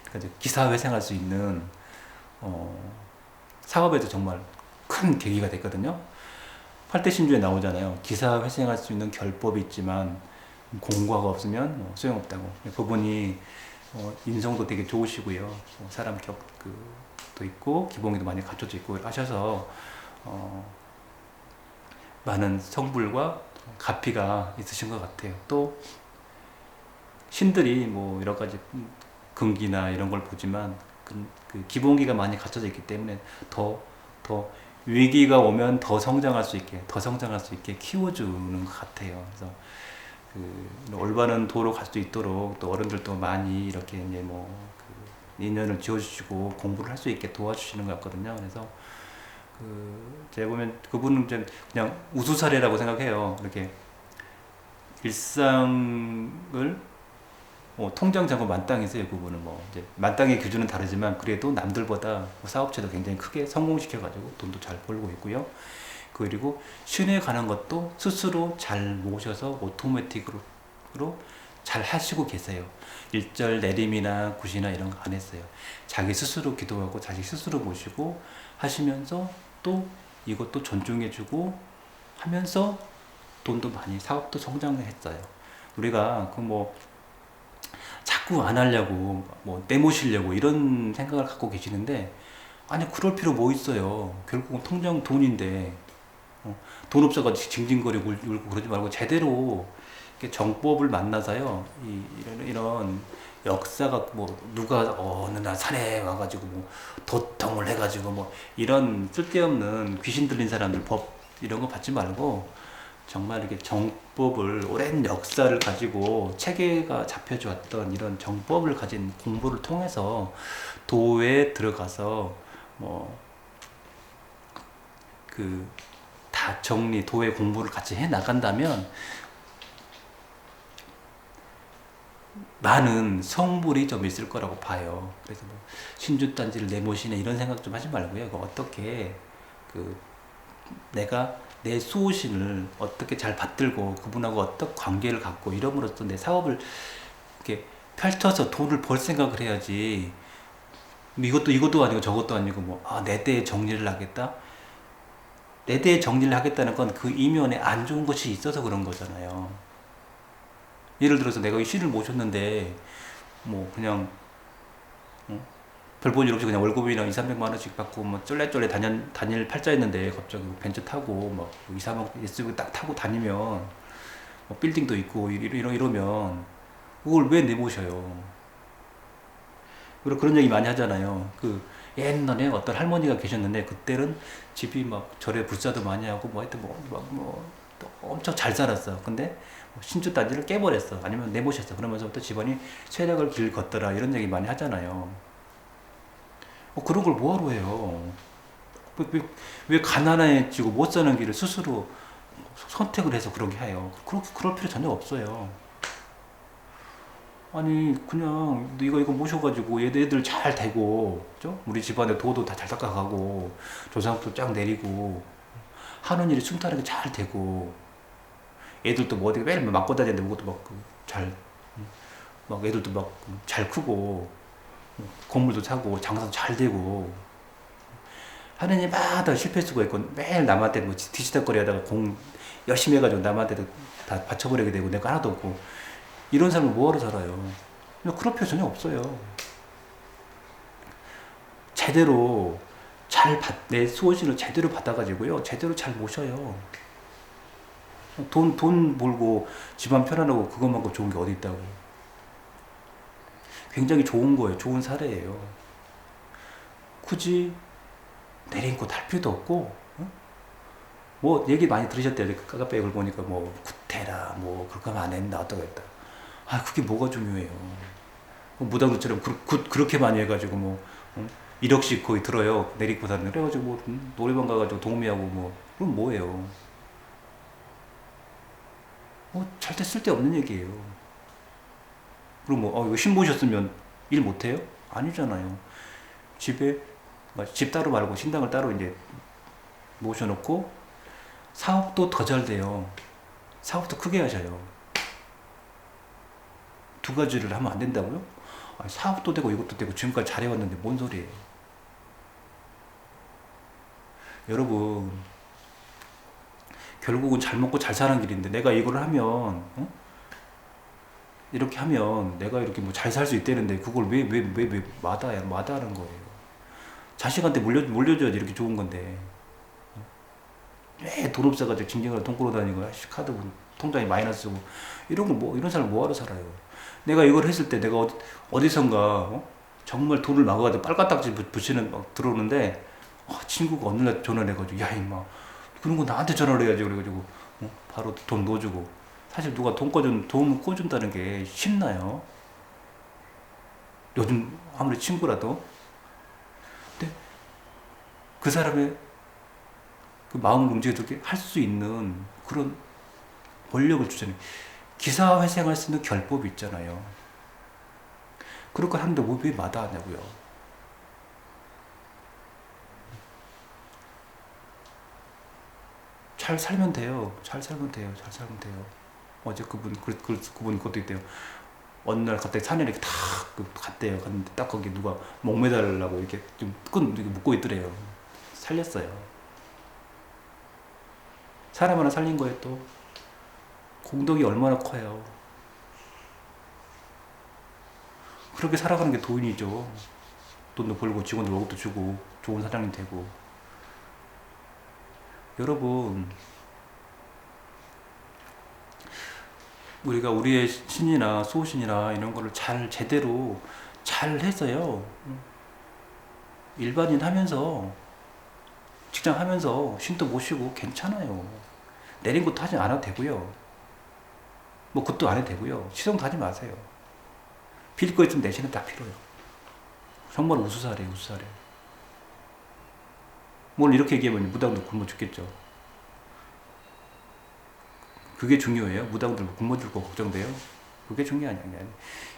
그러니까 기사회생할 수 있는 사업에도 정말 큰 계기가 됐거든요. 팔대신주에 나오잖아요. 기사회생할 수 있는 결법이 있지만 공과가 없으면 소용없다고. 그분이 인성도 되게 좋으시고요. 사람 격도 있고 기본기도 많이 갖춰져 있고 하셔서 많은 성불과 가피가 있으신 것 같아요. 또 신들이 뭐 여러 가지 금기나 이런 걸 보지만 그 기본기가 많이 갖춰져 있기 때문에 더 위기가 오면 더 성장할 수 있게 키워주는 것 같아요. 그래서 올바른 도로 갈 수 있도록 또 어른들도 많이 이렇게 이제 인연을 지어주시고 공부를 할 수 있게 도와주시는 것 같거든요. 그래서 제가 보면 그분은 그냥 우수사례라고 생각해요. 이렇게 일상을 통장 잔고 만땅이세요. 그분은 이제 만땅의 기준은 다르지만 그래도 남들보다 사업체도 굉장히 크게 성공시켜가지고 돈도 잘 벌고 있고요. 그리고 시내 가는 것도 스스로 잘 모셔서 오토매틱으로 잘 하시고 계세요. 일절 내림이나 굿이나 이런 거 안 했어요. 자기 스스로 기도하고 자기 스스로 모시고 하시면서 또 이것도 존중해주고 하면서 돈도 많이 사업도 성장했어요. 우리가 자꾸 안 하려고 내모시려고 이런 생각을 갖고 계시는데 아니 그럴 필요 뭐 있어요. 결국은 통장 돈인데 돈 없어가지고 징징거리고 울고 그러지 말고 제대로 정법을 만나서요. 이런 역사가 누가 어느 날 산에 와가지고 도통을 해가지고 이런 쓸데없는 귀신 들린 사람들 법 이런 거 받지 말고 정말 이렇게 정법을 오랜 역사를 가지고 체계가 잡혀주었던 이런 정법을 가진 공부를 통해서 도에 들어가서 다 도의 공부를 같이 해 나간다면 많은 성불이 좀 있을 거라고 봐요. 그래서 신주단지를 내모시네 이런 생각 좀 하지 말고요. 어떻게 내가 내 수호신을 어떻게 잘 받들고 그분하고 어떤 관계를 갖고 이름으로써 내 사업을 이렇게 펼쳐서 돈을 벌 생각을 해야지. 뭐 이것도 아니고 저것도 아니고 뭐, 아, 내 대에 정리를 하겠다? 내 대에 정리를 하겠다는 건 그 이면에 안 좋은 것이 있어서 그런 거잖아요. 예를 들어서 내가 이 신을 모셨는데, 뭐, 그냥, 어? 별 볼 일 없이 그냥 월급이나 2, 300만 원씩 받고, 뭐, 쫄래쫄래 다닐 팔자였는데, 갑자기 뭐 벤츠 타고, 막, 2, 3억 SUV 딱 타고 다니면, 뭐 빌딩도 있고, 이러면, 그걸 왜 내모셔요? 그리고 그런 얘기 많이 하잖아요. 그 옛날에 어떤 할머니가 계셨는데 그때는 집이 막 절에 불사도 많이 하고 뭐 하여튼 또 엄청 잘 살았어. 근데 뭐 신주 단지를 깨버렸어. 아니면 내모셨어. 그러면서부터 집안이 쇠락을 길 걷더라. 이런 얘기 많이 하잖아요. 그런 걸 뭐하러 해요? 왜 가난해지고 못 사는 길을 스스로 선택을 해서 그러게 해요? 그럴 필요 전혀 없어요. 아니 그냥 이거 모셔가지고 얘들 잘 되고 그죠? 우리 집안에 도도 다 잘 닦아가고 조상도 쫙 내리고 하는 일이 순탄하게 잘 되고 애들도 뭐 어디 매일 맞고 다니는데 그것도 막 애들도 막 잘 크고 건물도 사고 장사도 잘 되고 하는 일마다 실패 수가 있고 매일 남한테 뭐 뒤지다거리 하다가 공 열심히 해가지고 남한테도 다 바쳐버리게 되고 내가 하나도 없고 이런 삶을 뭐하러 살아요? 그럴 필요 전혀 없어요. 제대로 내 수호신을 제대로 받아가지고요. 제대로 잘 모셔요. 돈 벌고 집안 편안하고 그것만큼 좋은 게 어디 있다고. 굉장히 좋은 거예요. 좋은 사례예요. 굳이 내린꽃 할 필요도 없고, 뭐 얘기 많이 들으셨대요. 까까백을 보니까 뭐 구태라 뭐 그렇게 하면 안 된다 어떠고 했다. 아 그게 뭐가 중요해요. 무당도처럼 그렇게 많이 해가지고 뭐 1억씩 거의 들어요. 내리고 사는 그래가지고 뭐 노래방 가가지고 동미하고 뭐 그럼 뭐예요. 절대 쓸데없는 얘기예요. 그럼 뭐 이거 신보셨으면 일 못해요? 아니잖아요. 집에 집 따로 말고 신당을 따로 이제 모셔놓고 사업도 더 잘 돼요. 사업도 크게 하셔요. 두 가지를 하면 안 된다고요? 아니, 사업도 되고 이것도 되고 지금까지 잘해왔는데 뭔 소리예요? 여러분 결국은 잘 먹고 잘 사는 길인데 내가 이걸 하면 이렇게 하면 내가 이렇게 뭐 잘 살 수 있다는데 그걸 왜 마다하는 거예요? 자식한테 물려줘야지 이렇게 좋은 건데 왜 돈 없어가지고 징징을 돈 끌어다니고 카드 통장에 마이너스고 이런 거 뭐 이런 사람 뭐하러 살아요? 내가 이걸 했을 때 내가 어디선가 정말 돈을 막아가지고 빨간딱지 붙이는 막 들어오는데 친구가 어느 날 전화를 해가지고 야 임마 그런 거 나한테 전화를 해야지 그래가지고 바로 돈 넣어주고 사실 누가 돈 꿔준다는 게 쉽나요? 요즘 아무리 친구라도 근데 그 사람의 그 마음을 움직여서 할 수 있는 그런 권력을 주잖아요. 기사회생할 수 있는 결법이 있잖아요. 그럴 걸 하는데 왜 마다하냐고요. 잘 살면 돼요. 잘 살면 돼요. 잘 살면 돼요. 어제 그분 그것도 있대요. 어느 날 갑자기 산에 이렇게 탁 갔대요. 갔는데 딱 거기 누가 목 매달라고 이렇게 좀 이렇게 묶고 있더래요. 살렸어요. 사람 하나 살린 거에 또 공덕이 얼마나 커요. 그렇게 살아가는 게 도인이죠. 돈도 벌고 직원들 월급도 주고 좋은 사장님 되고. 여러분 우리가 우리의 신이나 수호신이나 이런 거를 제대로 잘 해서요. 일반인 하면서 직장 하면서 신도 모시고 괜찮아요. 내린 것도 하지 않아도 되고요. 뭐 그것도 안 해도 되고요. 시동도 하지 마세요. 빌 거 있으면 내시는 다 필요해요. 정말 우수사래요, 우수사래. 뭘 이렇게 얘기하면 무당들 굶어 죽겠죠. 그게 중요해요? 무당들 굶어 죽고 걱정돼요? 그게 중요한 게 아니에요.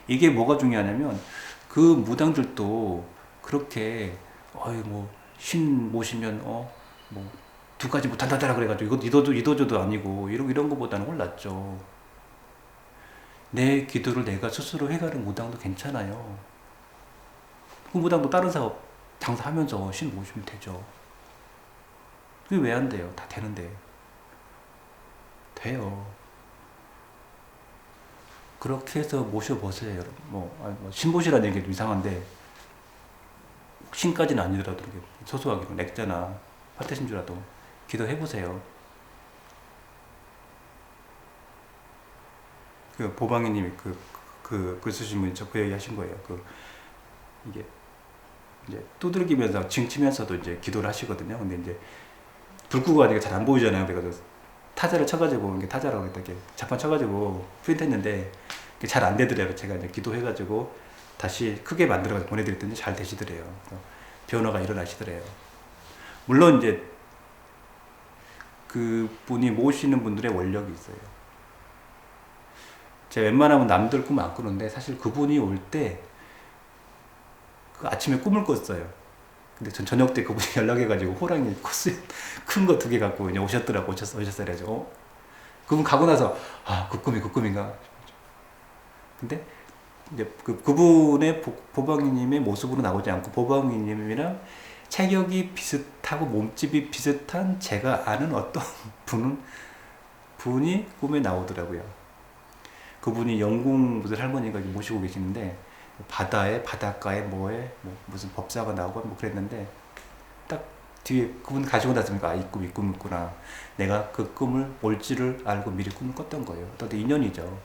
이게 뭐가 중요하냐면 그 무당들도 그렇게 신 모시면 뭐 두 가지 못한다더라 그래가지고 이거 이도저도 아니고 이런 거보다는 홀랐죠. 내 기도를 내가 스스로 해가는 무당도 괜찮아요. 그 무당도 다른 사업 장사하면서 신 모시면 되죠. 그게 왜 안 돼요? 다 되는데. 돼요. 그렇게 해서 모셔보세요, 여러분. 뭐 신보시라는 얘기도 이상한데, 신까지는 아니더라도 소소하게 액자나 화태신주라도 기도해보세요. 그 보방이님이 글 쓰신 분이 그 얘기 하신 거예요. 이게 이제 두들기면서 징치면서도 이제 기도를 하시거든요. 근데 이제 불 끄고 하니까 잘 안 보이잖아요. 그래서 타자를 쳐가지고, 이게 타자라고 이렇게 자판 쳐가지고 프린트했는데 잘 안 되더래요. 제가 이제 기도해가지고 다시 크게 만들어가지고 보내드렸더니 잘 되시더래요. 변화가 일어나시더래요. 물론 이제 그 분이 모시는 분들의 원력이 있어요. 제가 웬만하면 남들 꿈 안 꾸는데 사실 그분이 올 때 그 아침에 꿈을 꿨어요. 근데 전 저녁 때 그분이 연락해가지고 호랑이 코스 큰 거 2개 갖고 이제 오셨더라고. 오셨어야죠. 그분 가고 나서 그 꿈이 그 꿈인가. 근데 이제 그분의 보방이님의 모습으로 나오지 않고 보방이님이랑 체격이 비슷하고 몸집이 비슷한 제가 아는 어떤 분이 꿈에 나오더라고요. 그분이 영궁 무슨 할머니가 모시고 계시는데 바닷가에 무슨 법사가 나오고 뭐 그랬는데 딱 뒤에 그분 가지고 나서니까 이 꿈이구나. 내가 그 꿈을 올지를 알고 미리 꿈을 꿨던 거예요. 또 인연이죠.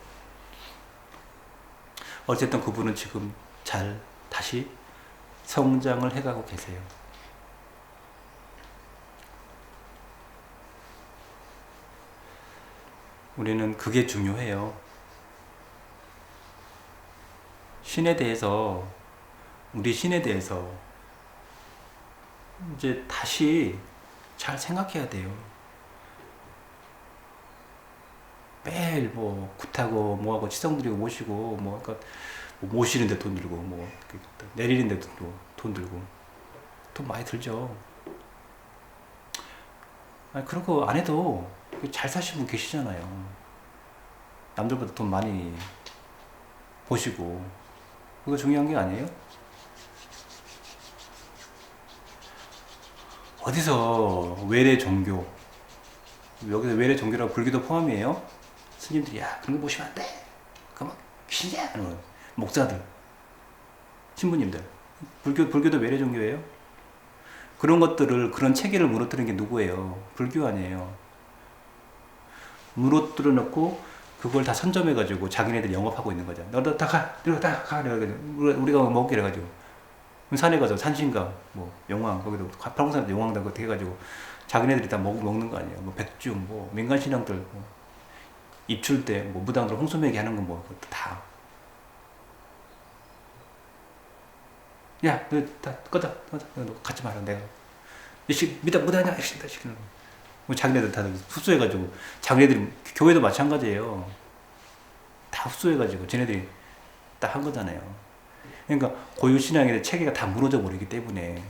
어쨌든 그분은 지금 잘 다시 성장을 해가고 계세요. 우리는 그게 중요해요. 우리 신에 대해서 이제 다시 잘 생각해야 돼요. 매일 굿하고 뭐하고 치성 드리고 모시고 그러니까 모시는데 돈 들고 내리는데도 돈 들고 돈 많이 들죠. 그런 거 안 해도 잘 사신 분 계시잖아요. 남들보다 돈 많이 보시고. 그거 중요한 게 아니에요? 어디서 외래 종교, 여기서 외래 종교라고 불교도 포함이에요? 스님들이 그런 거 보시면 안 돼. 그만 귀신이야. 목사들, 신부님들, 불교도 외래 종교예요? 그런 것들을, 그런 체계를 무너뜨리는 게 누구예요? 불교 아니에요. 무너뜨려 놓고 그걸 다 선점해가지고 자기네들이 영업하고 있는 거죠. 너도 다 가, 우리가 먹게 해가지고 산에 가서 산신가, 용왕, 거기도 팔공산에 용왕 다 해가지고 자기네들이 다 먹는 거 아니에요. 백중, 민간 신앙들, 입출 때 무당들 홍수매기 하는 건 그것도 다. 야, 너 다 꺼져, 너 같이 말아, 내가. 무당이야, 시키는 거. 자기네들 다 흡수해가지고, 자기네들이, 교회도 마찬가지예요. 다 흡수해가지고, 쟤네들이 딱 한 거잖아요. 그러니까, 고유신앙의 체계가 다 무너져 버리기 때문에,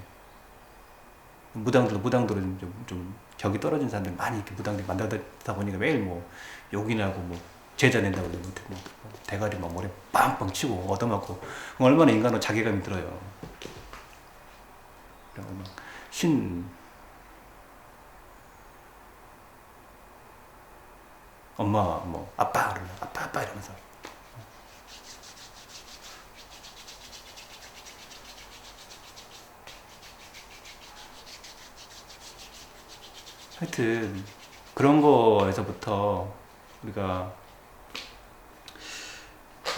무당들은 좀 격이 떨어진 사람들 많이 이렇게 무당들이 만나다 보니까 매일 욕이나고 제자 낸다고 대가리 머리 빵빵 치고 얻어맞고, 얼마나 인간은 자괴감이 들어요. 엄마, 아빠 이러면서. 하여튼, 그런 거에서부터 우리가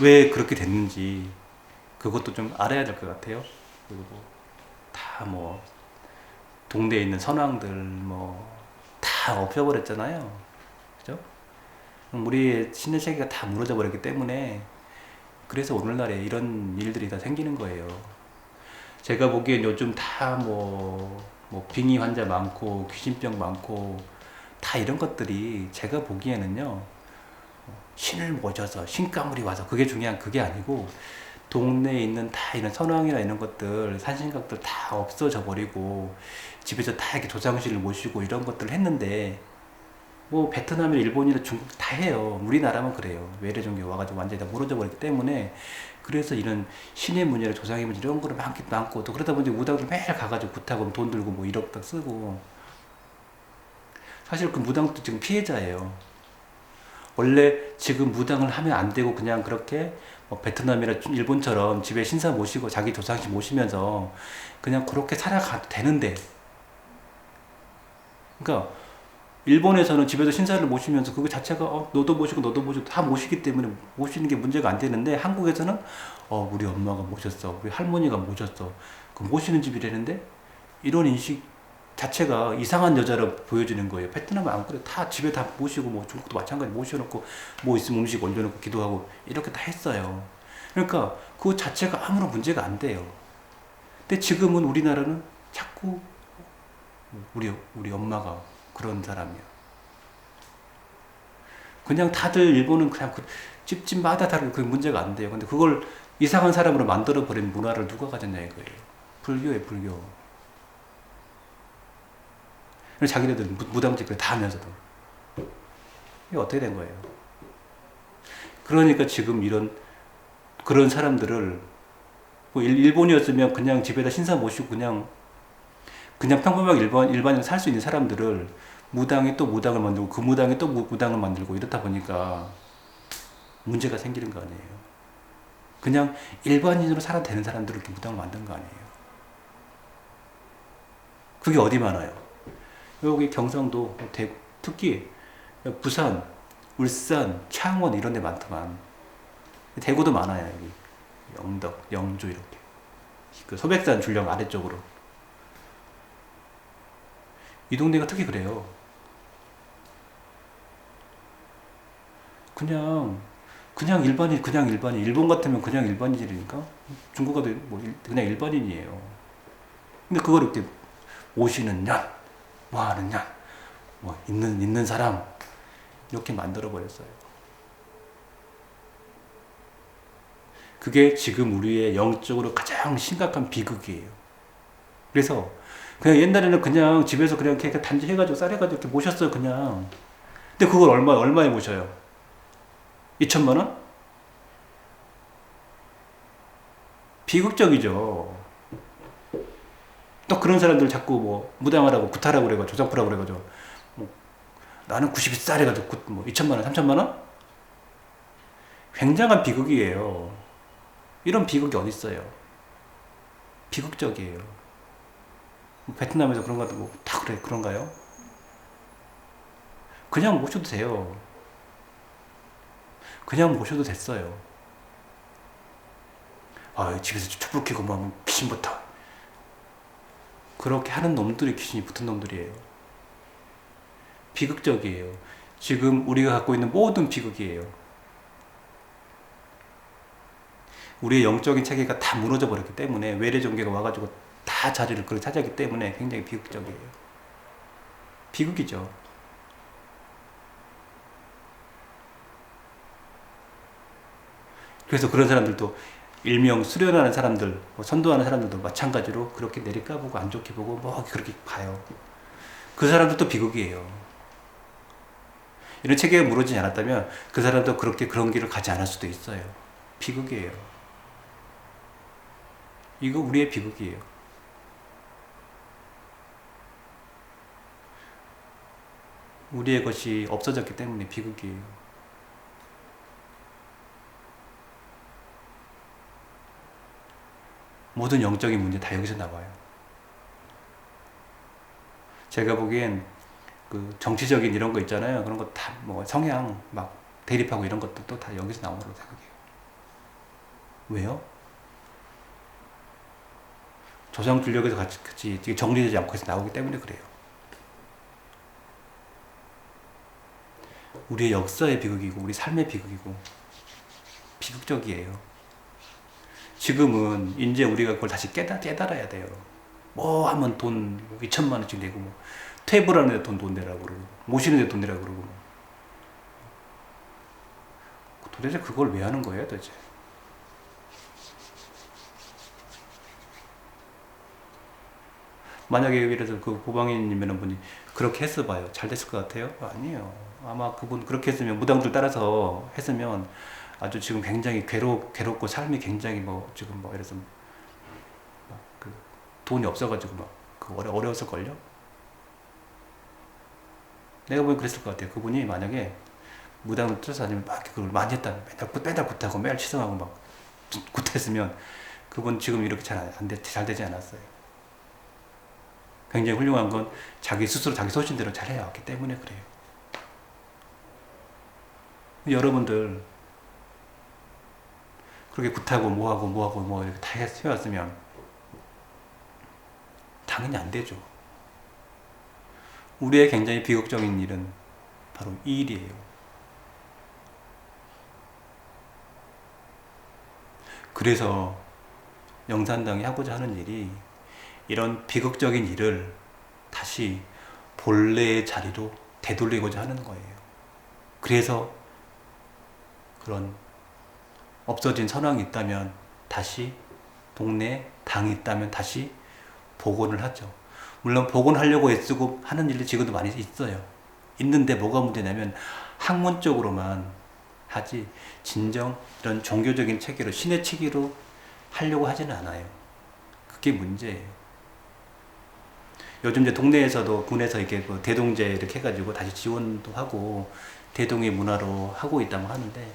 왜 그렇게 됐는지, 그것도 좀 알아야 될 것 같아요. 그리고 다 동네에 있는 선왕들 다 엎혀버렸잖아요. 그죠? 우리의 신의 세계가 다 무너져 버렸기 때문에, 그래서 오늘날에 이런 일들이 다 생기는 거예요. 제가 보기엔 요즘 다 빙의 환자 많고 귀신병 많고 다 이런 것들이 제가 보기에는요, 신을 모셔서 신가물이 와서 그게 중요한 그게 아니고, 동네에 있는 다 이런 선왕이나 이런 것들, 산신각들 다 없어져 버리고 집에서 다 이렇게 조상신을 모시고 이런 것들을 했는데, 뭐 베트남이나 일본이나 중국 다 해요. 우리나라만 그래요. 외래 종교 와가지고 완전히 다 무너져 버렸기 때문에. 그래서 이런 신의 문제나 조상의 문제 이런 거를 많고 또 그러다 보니 무당들 매일 가가지고 굿하고 돈 들고 뭐 1억 딱 쓰고. 사실 그 무당도 지금 피해자예요. 원래 지금 무당을 하면 안 되고 그냥 그렇게 뭐 베트남이나 일본처럼 집에 신사 모시고 자기 조상씨 모시면서 그냥 그렇게 살아가도 되는데, 그러니까 일본에서는 집에서 신사를 모시면서 그거 자체가 너도 모시고 너도 모시고 다 모시기 때문에 모시는 게 문제가 안 되는데, 한국에서는 우리 엄마가 모셨어, 우리 할머니가 모셨어, 그 모시는 집이라는데 이런 인식 자체가 이상한 여자로 보여지는 거예요. 베트남은 안 그래. 다 집에 다 모시고, 뭐 중국도 마찬가지 모셔놓고, 뭐 있으면 음식 올려놓고 기도하고 이렇게 다 했어요. 그러니까 그 자체가 아무런 문제가 안 돼요. 근데 지금은 우리나라는 자꾸 우리 엄마가 그런 사람이야. 그냥 다들 일본은 그냥 그 집집마다 다르고 그 문제가 안 돼요. 근데 그걸 이상한 사람으로 만들어 버린 문화를 누가 가졌냐 이거예요. 불교에 불교. 자기네들 무당집을 다 하면서도 이게 어떻게 된 거예요? 그러니까 지금 그런 사람들을, 뭐 일본이었으면 그냥 집에다 신사 모시고 그냥 평범하게 일반인으로 살 수 있는 사람들을 무당이 또 무당을 만들고 그 무당이 또 무당을 만들고 이렇다 보니까 문제가 생기는 거 아니에요. 그냥 일반인으로 살아도 되는 사람들을 이렇게 무당을 만든 거 아니에요. 그게 어디 많아요? 여기 경상도, 대구, 특히 부산, 울산, 창원 이런 데 많더만. 대구도 많아요. 여기 영덕, 영주 이렇게 그 소백산 줄령 아래쪽으로. 이 동네가 특히 그래요. 그냥 일반인. 일본 같으면 그냥 일반인이니까. 중국 가도 뭐 그냥 일반인이에요. 근데 그걸 이렇게 오시는 년, 뭐 하는 년, 뭐 있는 사람 이렇게 만들어 버렸어요. 그게 지금 우리의 영적으로 가장 심각한 비극이에요. 그래서 그냥 옛날에는 그냥 집에서 그냥 이렇게 단지 해가지고 쌀해가지고 이렇게 모셨어요, 그냥. 근데 그걸 얼마에 모셔요? 2천만 원? 비극적이죠. 또 그런 사람들 자꾸 뭐 무당하라고 구타라고 그래가지고 조장프라고 그래가지고 뭐 나는 90살 해가지고 뭐 2천만 원, 3천만 원? 굉장한 비극이에요. 이런 비극이 어디 있어요? 비극적이에요. 베트남에서 그런 것도 뭐 다 그래 그런가요? 그냥 모셔도 돼요. 그냥 모셔도 됐어요. 집에서 촛불 켜고 막 귀신부터 그렇게 하는 놈들이 귀신이 붙은 놈들이에요. 비극적이에요. 지금 우리가 갖고 있는 모든 비극이에요. 우리의 영적인 체계가 다 무너져 버렸기 때문에, 외래 종교가 와가지고 다 자리를 그렇게 차지하기 때문에 굉장히 비극적이에요. 비극이죠. 그래서 그런 사람들도 일명 수련하는 사람들, 뭐 선도하는 사람들도 마찬가지로 그렇게 내리까보고 안 좋게 보고 뭐 그렇게 봐요. 그 사람들도 비극이에요. 이런 체계가 무너지지 않았다면 그 사람도 그렇게 그런 길을 가지 않을 수도 있어요. 비극이에요. 이거 우리의 비극이에요. 우리의 것이 없어졌기 때문에 비극이에요. 모든 영적인 문제 다 여기서 나와요. 제가 보기엔 그 정치적인 이런 거 있잖아요. 그런 거 다 뭐 성향 막 대립하고 이런 것도 다 여기서 나오는 거라고 생각해요. 왜요? 조상 줄력에서 같이 정리되지 않고 해서 나오기 때문에 그래요. 우리의 역사의 비극이고 우리 삶의 비극이고 비극적이에요. 지금은 이제 우리가 그걸 다시 깨달아야 돼요. 뭐 하면 돈 2천만 원씩 내고, 뭐 퇴부하는 데 돈 내라고 그러고, 모시는 데 돈 내라고 그러고. 도대체 그걸 왜 하는 거예요, 도대체? 만약에 예를 들어서 그 고방인이면 분이 그렇게 했어 봐요. 잘 됐을 것 같아요? 아니에요. 아마 그분 그렇게 했으면 무당들 따라서 했으면 아주 지금 굉장히 괴롭고 삶이 굉장히 뭐 지금 뭐 이래서 그 돈이 없어가지고 막그 어려웠을걸요? 내가 보기엔 그랬을 것 같아요. 그분이 만약에 무당을 쫓아다니면 막 그걸 많이 했다. 맨날 굿하고 매일 치성하고 막 굿했으면 그분 지금 이렇게 잘 되지 않았어요. 굉장히 훌륭한 건 자기 스스로 자기 소신대로 잘 해왔기 때문에 그래요. 여러분들 그렇게 굿하고 뭐하고 이렇게 다 해왔으면 당연히 안 되죠. 우리의 굉장히 비극적인 일은 바로 이 일이에요. 그래서 영산당이 하고자 하는 일이 이런 비극적인 일을 다시 본래의 자리로 되돌리고자 하는 거예요. 그래서 그런 없어진 선왕이 있다면 다시 동네 당이 있다면 다시 복원을 하죠. 물론 복원하려고 애쓰고 하는 일이 지금도 많이 있어요. 있는데 뭐가 문제냐면 학문적으로만 하지 진정 이런 종교적인 체계로 신의 체계로 하려고 하지는 않아요. 그게 문제예요. 요즘 이제 동네에서도 군에서 이렇게 뭐 대동제 이렇게 해가지고 다시 지원도 하고 대동의 문화로 하고 있다고 하는데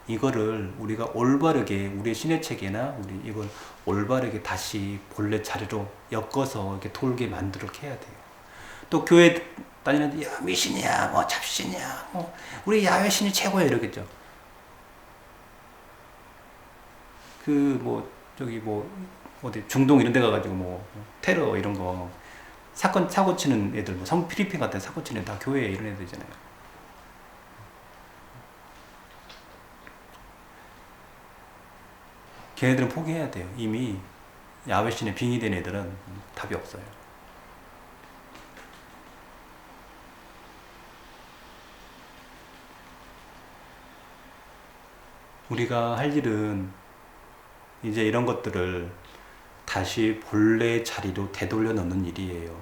이거를 우리가 올바르게 우리의 신의 체계나 우리 이걸 올바르게 다시 본래 자리로 엮어서 이렇게 돌게 만들게 해야 돼요. 또 교회 다니는데 야 미신이야 뭐 잡신이야 뭐 우리 야외 신이 최고야 이러겠죠. 그 뭐 저기 뭐 어디 중동 이런 데 가가지고 뭐 테러 이런 거 사고 치는 애들 뭐 필리핀 같은 사고 치는 다 교회 이런 애들이잖아요. 걔네들은 포기해야 돼요. 이미 야외신에 빙의된 애들은 답이 없어요. 우리가 할 일은 이제 이런 것들을 다시 본래 자리로 되돌려 놓는 일이에요.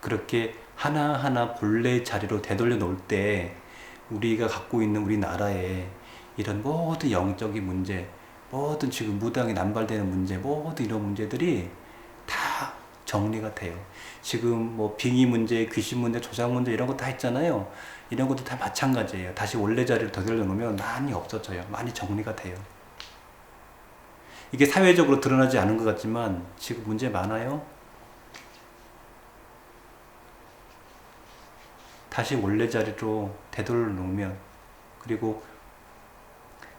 그렇게 하나하나 본래 자리로 되돌려 놓을 때 우리가 갖고 있는 우리나라의 이런 모든 영적인 문제, 모든 지금 무당이 남발되는 문제, 모든 이런 문제들이 다 정리가 돼요. 지금 뭐 빙의 문제, 귀신 문제, 조작 문제 이런 거 다 있잖아요. 이런 것도 다 마찬가지예요. 다시 원래 자리를 되돌려 놓으면 많이 없어져요. 많이 정리가 돼요. 이게 사회적으로 드러나지 않은 것 같지만 지금 문제 많아요. 다시 원래 자리로 되돌려 놓으면 그리고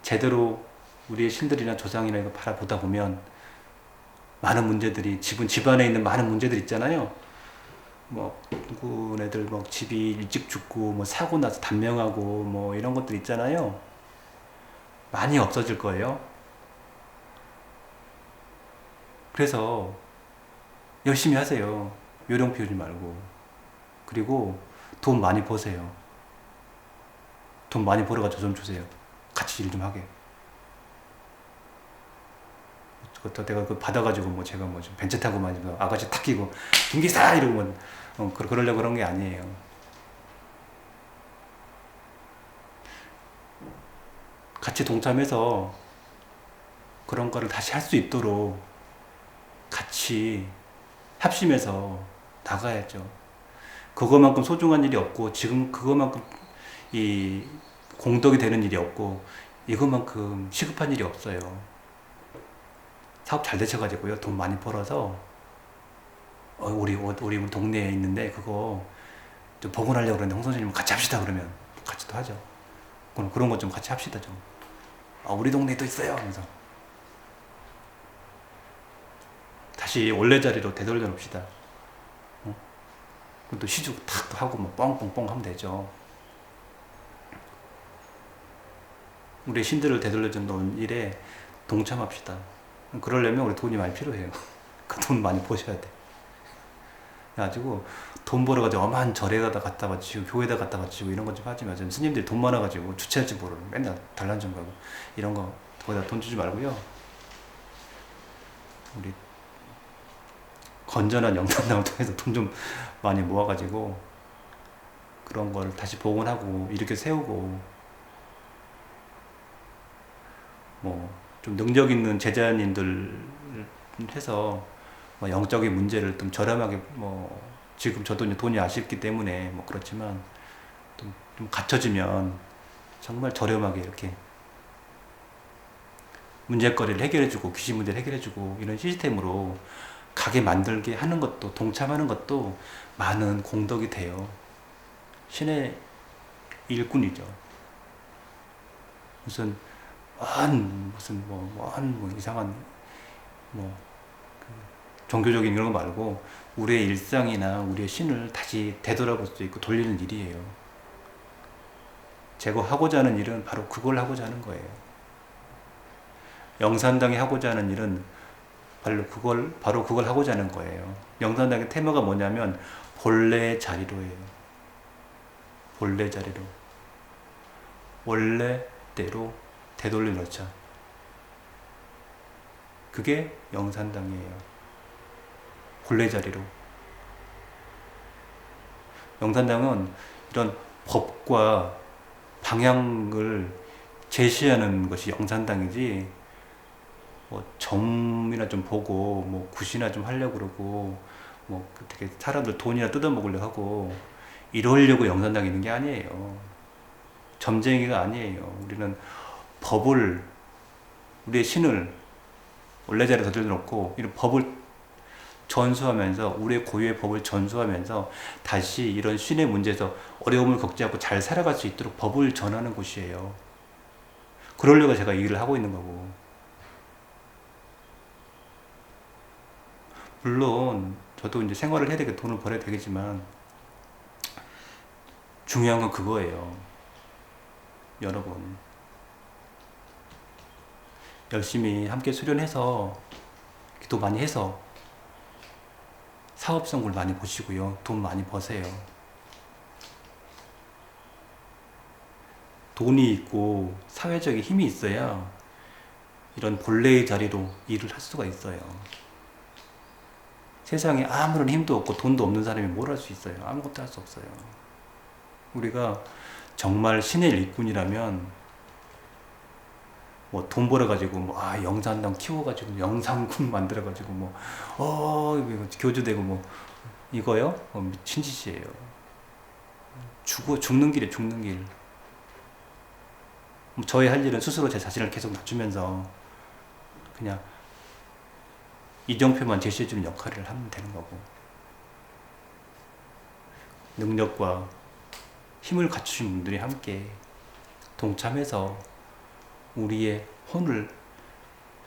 제대로 우리의 신들이나 조상이나 이거 바라보다 보면 많은 문제들이 집안에 있는 많은 문제들 있잖아요. 뭐 누구 애들 뭐 집이 일찍 죽고 뭐 사고 나서 단명하고 뭐 이런 것들 있잖아요. 많이 없어질 거예요. 그래서 열심히 하세요. 요령 피우지 말고. 그리고 돈 많이 버세요. 돈 많이 벌어가지고 좀 주세요. 같이 일 좀 하게. 그것도 내가 그 받아가지고 뭐 제가 뭐 벤츠 타고 막 아가씨 탁 끼고 김기사 이러고 그러려고 그런 게 아니에요. 같이 동참해서 그런 거를 다시 할 수 있도록 같이 합심해서 나가야죠. 그거만큼 소중한 일이 없고 지금 그거만큼 이 공덕이 되는 일이 없고 이것만큼 시급한 일이 없어요. 사업 잘 되셔가지고요. 돈 많이 벌어서 우리 동네에 있는데 그거 좀 복원하려고 그러는데 홍 선생님 같이 합시다 그러면 같이 또 하죠. 그런 거 좀 같이 합시다 좀. 우리 동네에 또 있어요 하면서 다시 원래 자리로 되돌려 놓읍시다. 또 시주 탁 하고 뭐 뻥뻥뻥 하면 되죠. 우리 신들을 되돌려 놓은 일에 동참합시다. 그러려면 우리 돈이 많이 필요해요. 그 돈 많이 버셔야 돼. 그래가지고 돈 벌어가지고 엄한 절에다 갖다 바치고 교회에다 갖다 바치고 이런 거 좀 하지 마세요. 스님들이 돈 많아가지고 주체할지 모르는 맨날 단란전 가고 이런 거 거기다 돈 주지 말고요. 우리 건전한 영산당을 통해서 돈 좀 많이 모아가지고 그런 걸 다시 복원하고 이렇게 세우고, 뭐 좀 능력 있는 제자님들 해서 뭐 영적인 문제를 좀 저렴하게, 뭐 지금 저도 이제 돈이 아쉽기 때문에 뭐 그렇지만 좀 갖춰지면 정말 저렴하게 이렇게 문제거리를 해결해주고 귀신 문제를 해결해주고 이런 시스템으로 가게 만들게 하는 것도, 동참하는 것도 많은 공덕이 돼요. 신의 일꾼이죠. 무슨 이상한 종교적인 이런 거 말고 우리의 일상이나 우리의 신을 다시 되돌아볼 수 있고 돌리는 일이에요. 제거하고자 하는 일은 바로 그걸 하고자 하는 거예요. 영산당이 하고자 하는 일은 바로 그걸 하고자 하는 거예요. 영산당의 테마가 뭐냐면 본래 자리로예요. 본래 자리로. 원래대로 되돌려 놓자. 그게 영산당이에요. 본래 자리로. 영산당은 이런 법과 방향을 제시하는 것이 영산당이지, 뭐 점이나 좀 보고 뭐 굿이나 좀 하려고 그러고 뭐 어떻게 사람들 돈이나 뜯어먹으려고 하고 이러려고 영산당에 있는 게 아니에요. 점쟁이가 아니에요. 우리는 법을, 우리의 신을 원래 자리에 던져놓고 이런 법을 전수하면서, 우리의 고유의 법을 전수하면서 다시 이런 신의 문제에서 어려움을 겪지 않고 잘 살아갈 수 있도록 법을 전하는 곳이에요. 그러려고 제가 이 일을 하고 있는 거고. 물론 저도 이제 생활을 해야 되고 돈을 벌어야 되겠지만 중요한 건 그거예요. 여러분 열심히 함께 수련해서 기도 많이 해서 사업 성공을 많이 보시고요. 돈 많이 버세요. 돈이 있고 사회적인 힘이 있어야 이런 본래의 자리로 일을 할 수가 있어요. 세상에 아무런 힘도 없고 돈도 없는 사람이 뭘 할 수 있어요? 아무것도 할 수 없어요. 우리가 정말 신의 일꾼이라면 뭐 돈 벌어가지고 영산당 키워가지고 영상국 만들어가지고 교주되고 이거요? 미친 짓이에요. 죽는 길에 죽는 길. 저의 할 일은 스스로 제 자신을 계속 낮추면서 그냥 이정표만 제시해주는 역할을 하면 되는 거고, 능력과 힘을 갖추신 분들이 함께 동참해서 우리의 혼을,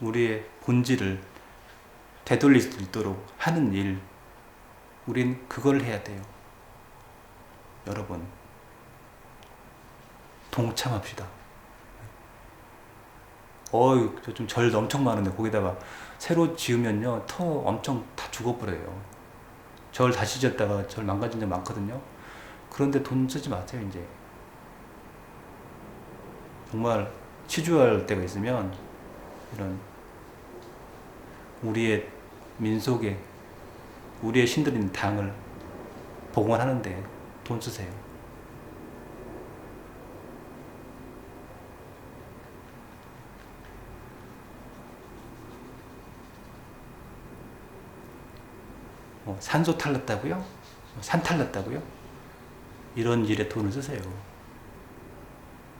우리의 본질을 되돌릴 수 있도록 하는 일, 우린 그걸 해야 돼요. 여러분 동참합시다. 좀 절 엄청 많은데 거기다가 새로 지으면요 터 엄청 다 죽어버려요. 절 다시 지었다가 절 망가진 데 많거든요. 그런데 돈 쓰지 마세요. 이제 정말 치주할 때가 있으면 이런 우리의 민속에 우리의 신들 있는 당을 복원하는데 돈 쓰세요. 산소 탈났다고요? 산 탈났다고요? 이런 일에 돈을 쓰세요.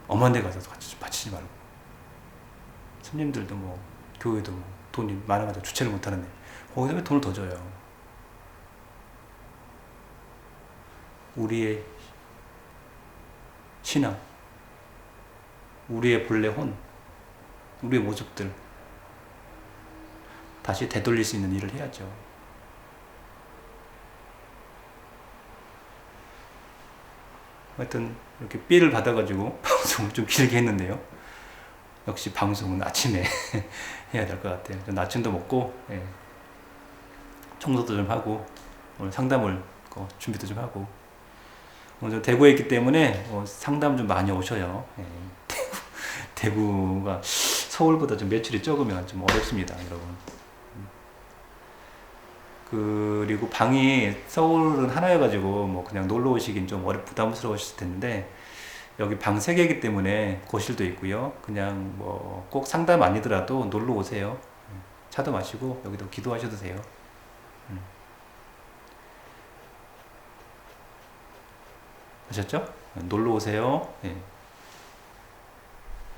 엄한 데 가서 바치지 말고. 스님들도 교회도 돈이 많아가지고 주체를 못하는데 거기다 왜 돈을 더 줘요? 우리의 신앙, 우리의 본래 혼, 우리의 모습들 다시 되돌릴 수 있는 일을 해야죠. 하여튼 이렇게 삐를 받아가지고 방송을 좀 길게 했는데요. 역시 방송은 아침에 해야 될 것 같아요. 전 아침도 먹고 청소도 좀 하고 오늘 상담을 준비도 좀 하고, 오늘 대구에 있기 때문에 상담 좀 많이 오셔요. 대구가 서울보다 좀 매출이 적으면 좀 어렵습니다, 여러분. 그리고 방이 서울은 하나여가지고 뭐 그냥 놀러 오시긴 좀 부담스러우실 텐데 여기 방 3개이기 때문에 거실도 있고요. 그냥 뭐 꼭 상담 아니더라도 놀러 오세요. 차도 마시고 여기도 기도하셔도 돼요. 음. 아셨죠? 놀러 오세요. 예.